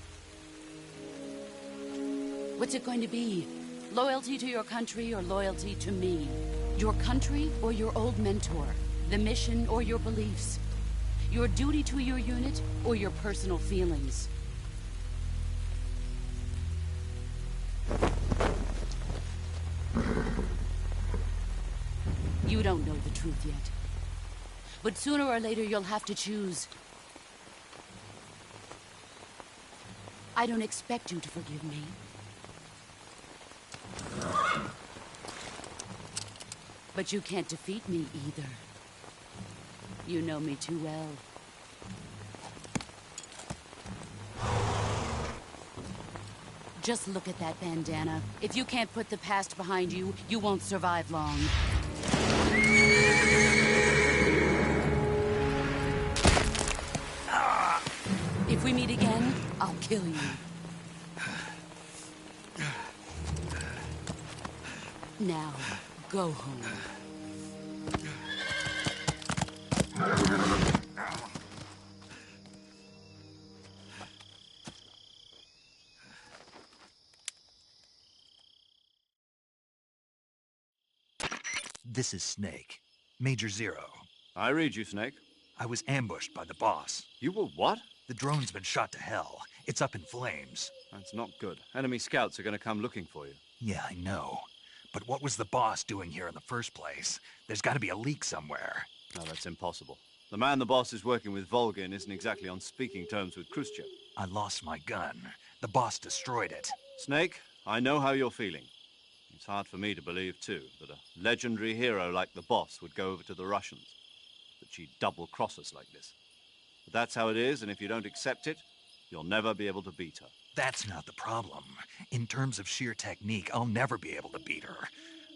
What's it going to be? Loyalty to your country or loyalty to me? Your country or your old mentor? The mission or your beliefs? Your duty to your unit or your personal feelings? You don't know the truth yet. But sooner or later, you'll have to choose. I don't expect you to forgive me. But you can't defeat me either. You know me too well. Just look at that bandana. If you can't put the past behind you, you won't survive long. If we meet again, I'll kill you. Now, go home. This is Snake. Major Zero. I read you, Snake. I was ambushed by the boss. You were what? The drone's been shot to hell. It's up in flames. That's not good. Enemy scouts are going to come looking for you. Yeah, I know. But what was the boss doing here in the first place? There's got to be a leak somewhere. No, that's impossible. The man the boss is working with, Volgin, isn't exactly on speaking terms with Khrushchev. I lost my gun. The boss destroyed it. Snake, I know how you're feeling. It's hard for me to believe, too, that a legendary hero like the boss would go over to the Russians. That she'd double-cross us like this. But that's how it is, and if you don't accept it, you'll never be able to beat her. That's not the problem. In terms of sheer technique, I'll never be able to beat her.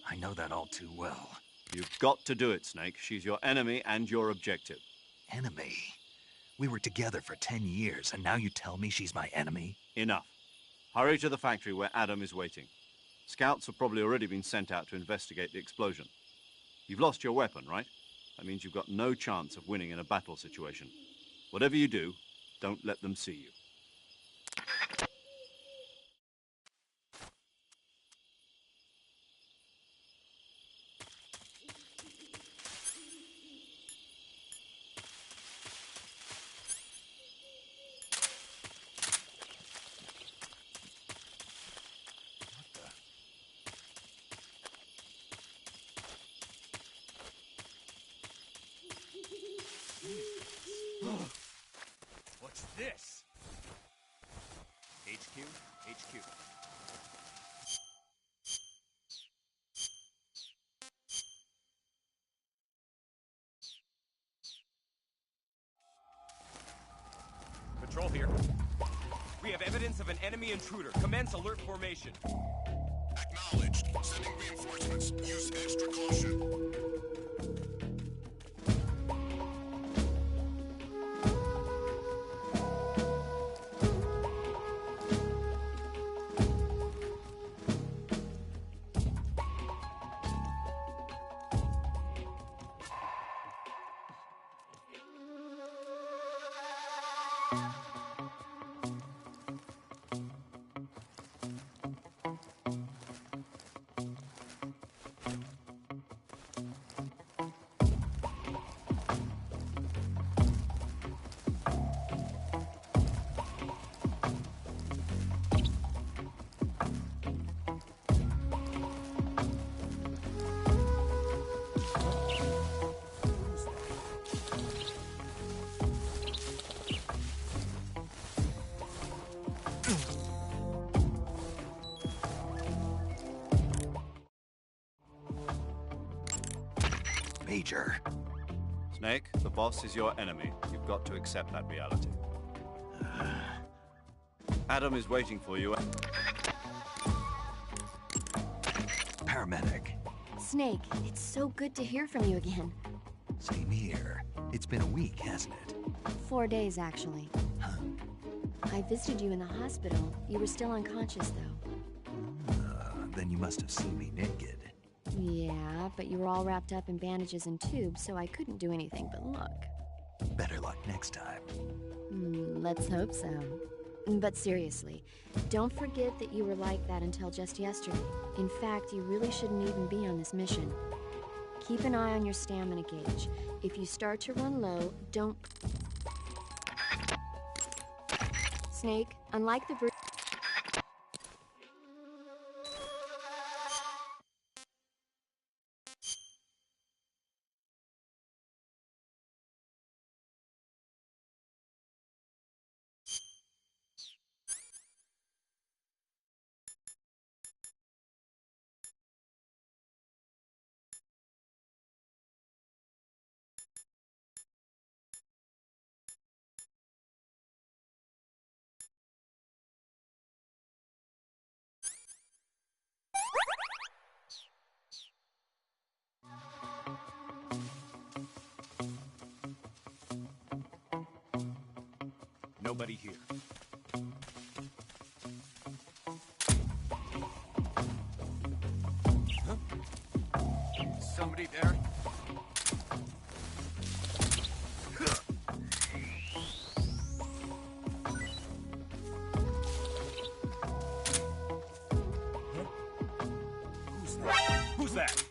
I know that all too well. You've got to do it, Snake. She's your enemy and your objective. Enemy? We were together for 10 years, and now you tell me she's my enemy? Enough. Hurry to the factory where Adam is waiting. Scouts have probably already been sent out to investigate the explosion. You've lost your weapon, right? That means you've got no chance of winning in a battle situation. Whatever you do, don't let them see you. What's this? HQ? HQ. Patrol here. We have evidence of an enemy intruder. Commence alert formation. Acknowledged. Sending Use extra caution. Major. Snake, the boss is your enemy. You've got to accept that reality. Adam is waiting for you. Paramedic. Snake, it's so good to hear from you again. Same here. It's been a week, hasn't it? 4 days, actually. Huh. I visited you in the hospital. You were still unconscious, though. Then you must have seen me naked. Yeah, but you were all wrapped up in bandages and tubes, so I couldn't do anything but look. Better luck next time. Let's hope so. But seriously, don't forget that you were like that until just yesterday. In fact, you really shouldn't even be on this mission. Keep an eye on your stamina gauge. If you start to run low, don't... Snake, unlike the Nobody here. Huh? Somebody there? Who's that?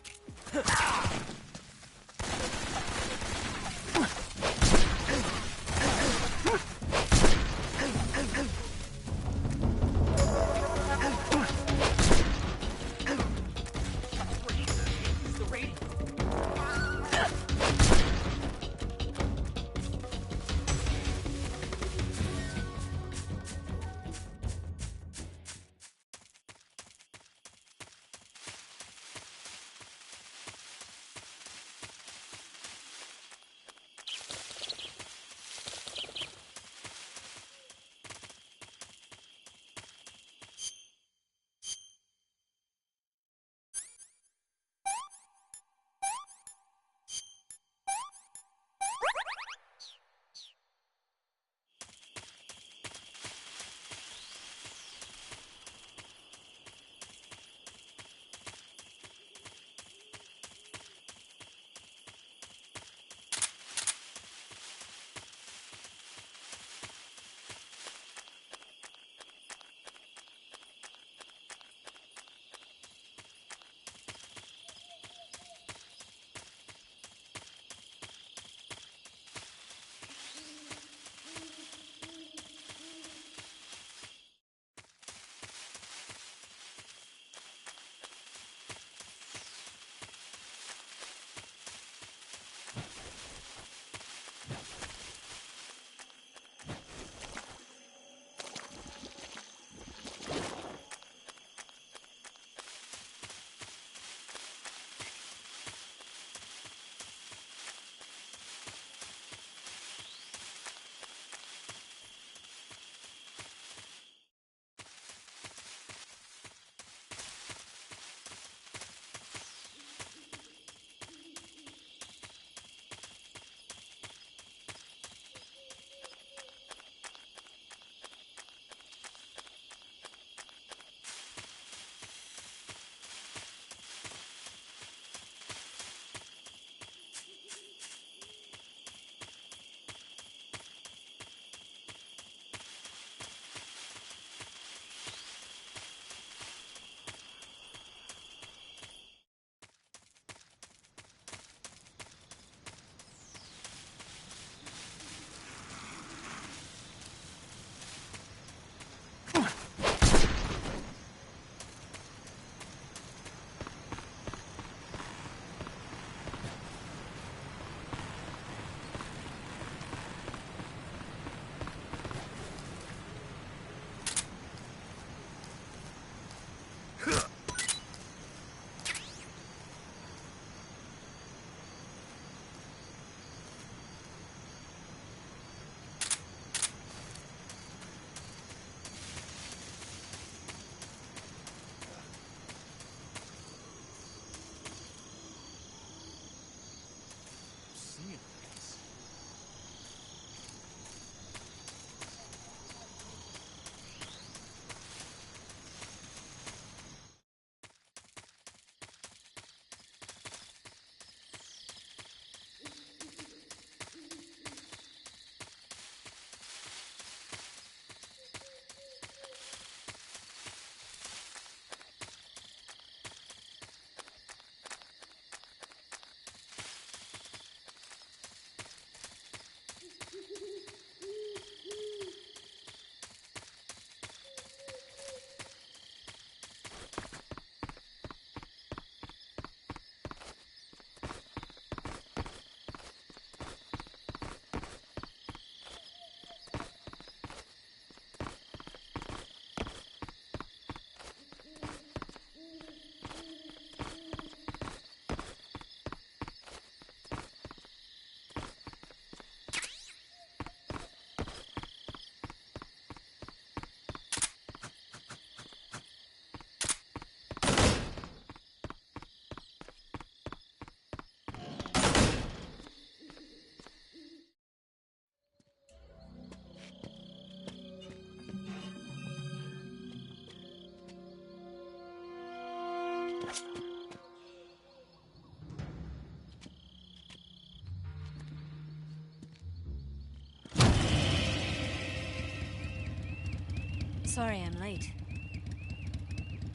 Sorry I'm late.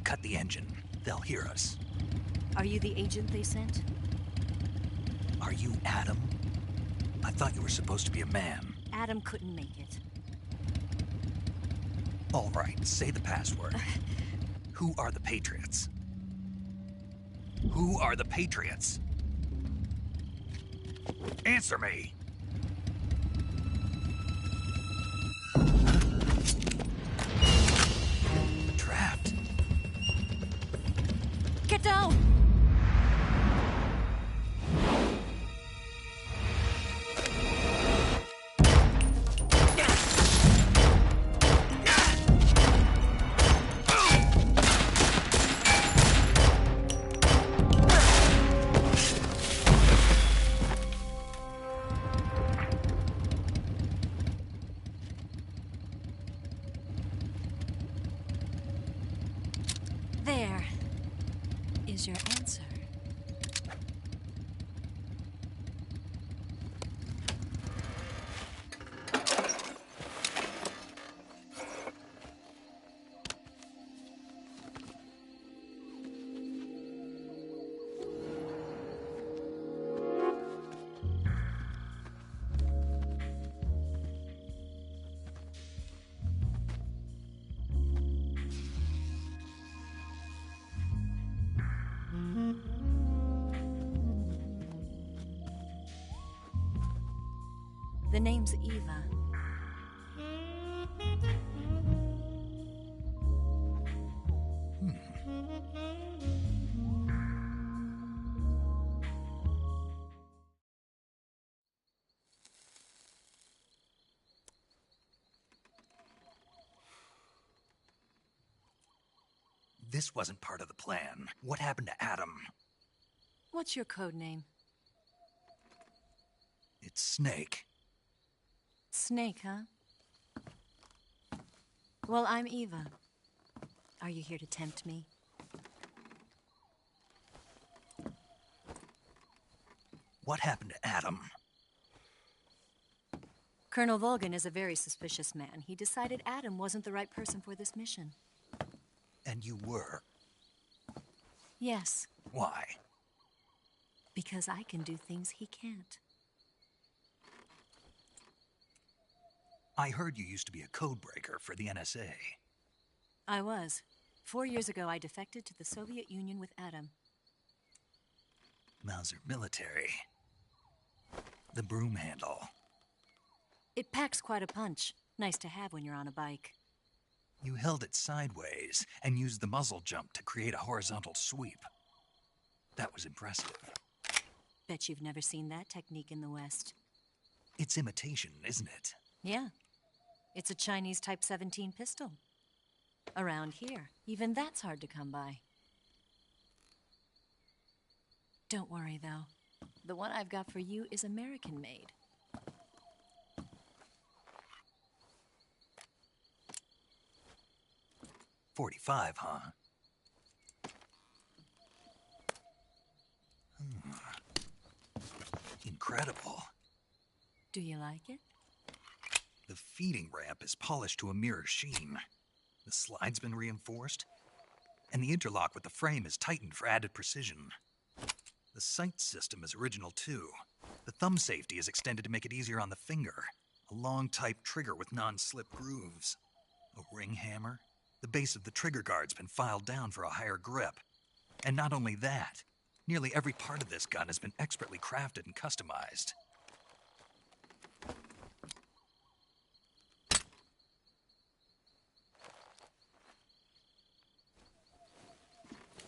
Cut the engine. They'll hear us. Are you the agent they sent? Are you Adam? I thought you were supposed to be a man. Adam couldn't make it. All right, say the password. Who are the Patriots? Who are the Patriots? Answer me! Trapped. Get down! There is your answer. The name's Eva. This wasn't part of the plan. What happened to Adam? What's your code name? It's Snake. Snake, huh? Well, I'm Eva. Are you here to tempt me? What happened to Adam? Colonel Volgan is a very suspicious man. He decided Adam wasn't the right person for this mission. And you were? Yes. Why? Because I can do things he can't. I heard you used to be a codebreaker for the NSA. I was. 4 years ago, I defected to the Soviet Union with Adam. Mauser military. The broom handle. It packs quite a punch. Nice to have when you're on a bike. You held it sideways and used the muzzle jump to create a horizontal sweep. That was impressive. Bet you've never seen that technique in the West. It's imitation, isn't it? Yeah. It's a Chinese Type 17 pistol. Around here, even that's hard to come by. Don't worry, though. The one I've got for you is American-made. .45, huh? Incredible. Do you like it? The feeding ramp is polished to a mirror sheen. The slide's been reinforced, and the interlock with the frame is tightened for added precision. The sight system is original too. The thumb safety is extended to make it easier on the finger. A long type trigger with non-slip grooves. A ring hammer. The base of the trigger guard's been filed down for a higher grip. And not only that, nearly every part of this gun has been expertly crafted and customized.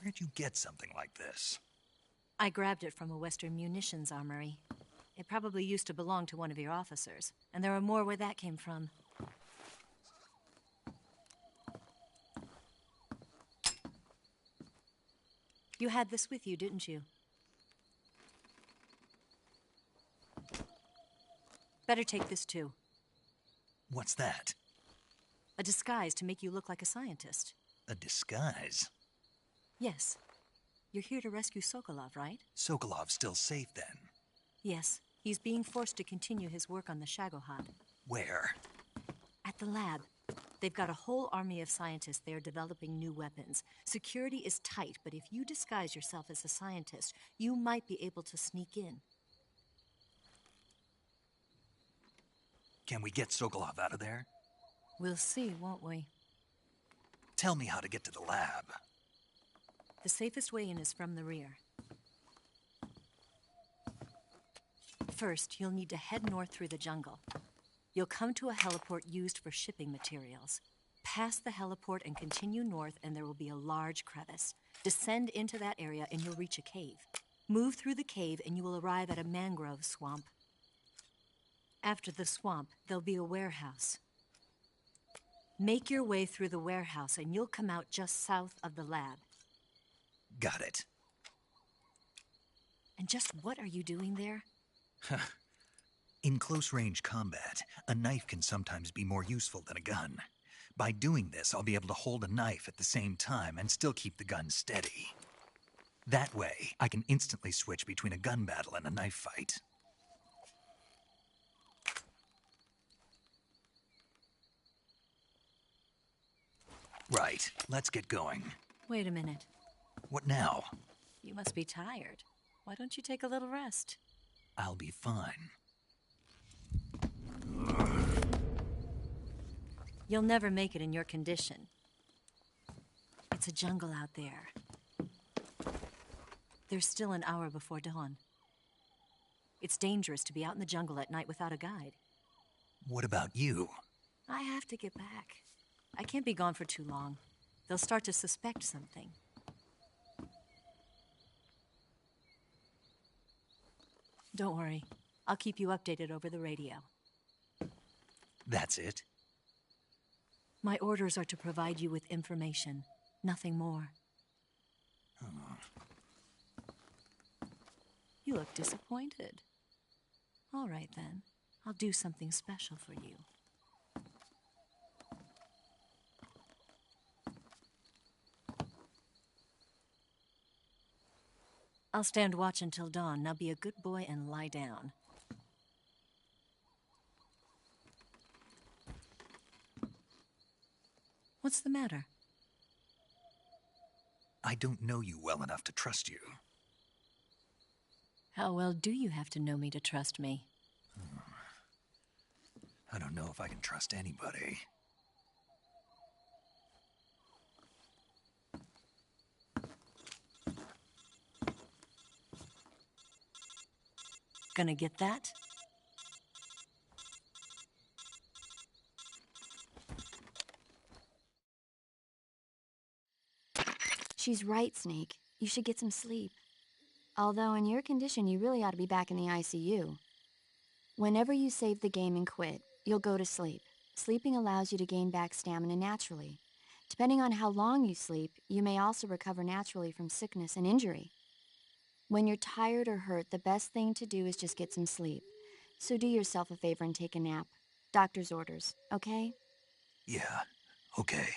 Where'd you get something like this? I grabbed it from a Western munitions armory. It probably used to belong to one of your officers, and there are more where that came from. You had this with you, didn't you? Better take this too. What's that? A disguise to make you look like a scientist. A disguise? Yes. You're here to rescue Sokolov, right? Sokolov's still safe then? Yes. He's being forced to continue his work on the Shagohod. Where? At the lab. They've got a whole army of scientists there developing new weapons. Security is tight, but if you disguise yourself as a scientist, you might be able to sneak in. Can we get Sokolov out of there? We'll see, won't we? Tell me how to get to the lab. The safest way in is from the rear. First, you'll need to head north through the jungle. You'll come to a heliport used for shipping materials. Pass the heliport and continue north, and there will be a large crevice. Descend into that area, and you'll reach a cave. Move through the cave, and you will arrive at a mangrove swamp. After the swamp, there'll be a warehouse. Make your way through the warehouse, and you'll come out just south of the lab. Got it. And just what are you doing there? In close-range combat, a knife can sometimes be more useful than a gun. By doing this, I'll be able to hold a knife at the same time and still keep the gun steady. That way, I can instantly switch between a gun battle and a knife fight. Right, let's get going. Wait a minute. What now? You must be tired. Why don't you take a little rest? I'll be fine. You'll never make it in your condition. It's a jungle out there. There's still an hour before dawn. It's dangerous to be out in the jungle at night without a guide. What about you? I have to get back. I can't be gone for too long. They'll start to suspect something. Don't worry. I'll keep you updated over the radio. That's it? My orders are to provide you with information, nothing more. Oh. You look disappointed. All right, then. I'll do something special for you. I'll stand watch until dawn. Now be a good boy and lie down. What's the matter? I don't know you well enough to trust you. How well do you have to know me to trust me? I don't know if I can trust anybody. Gonna get that? She's right, Snake. You should get some sleep. Although in your condition, you really ought to be back in the ICU. Whenever you save the game and quit, you'll go to sleep. Sleeping allows you to gain back stamina naturally. Depending on how long you sleep, you may also recover naturally from sickness and injury. When you're tired or hurt, the best thing to do is just get some sleep. So do yourself a favor and take a nap. Doctor's orders, okay? Yeah, okay.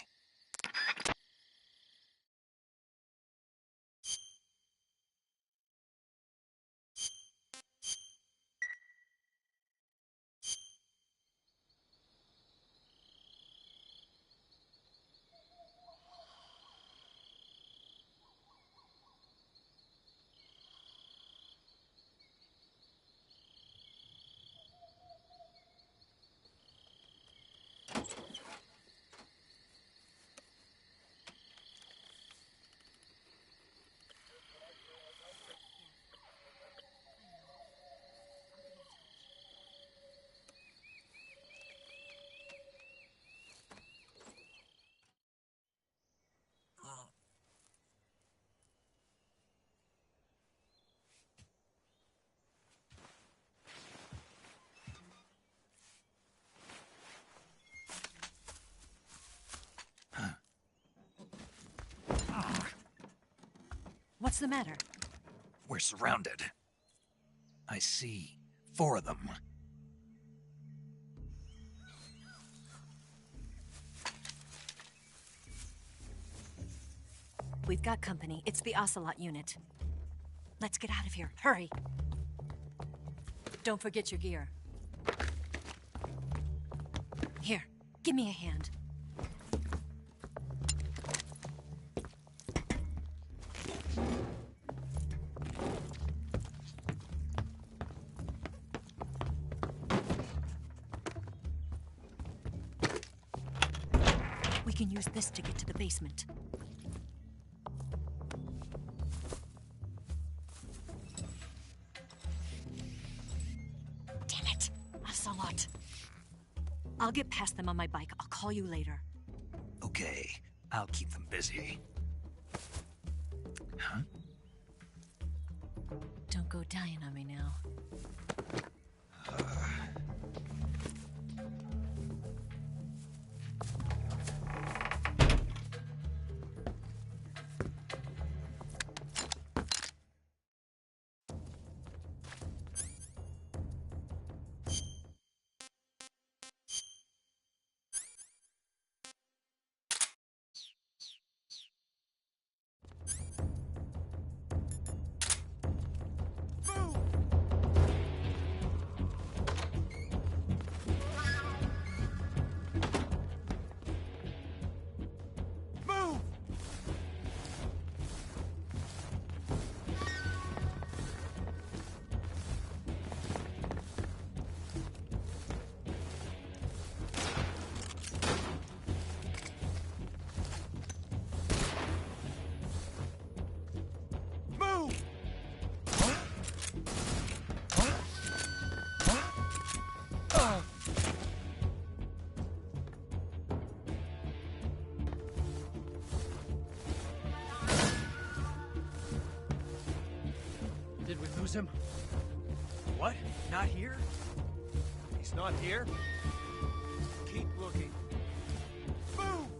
What's the matter? We're surrounded. I see 4 of them. We've got company. It's the Ocelot unit. Let's get out of here. Hurry! Don't forget your gear. Here, give me a hand. can use this to get to the basement. Damn it! Ocelot! I'll get past them on my bike. I'll call you later. Okay, I'll keep them busy. Huh? Don't go dying on me now. Did we lose him? What? Not here? He's not here? Keep looking. Move!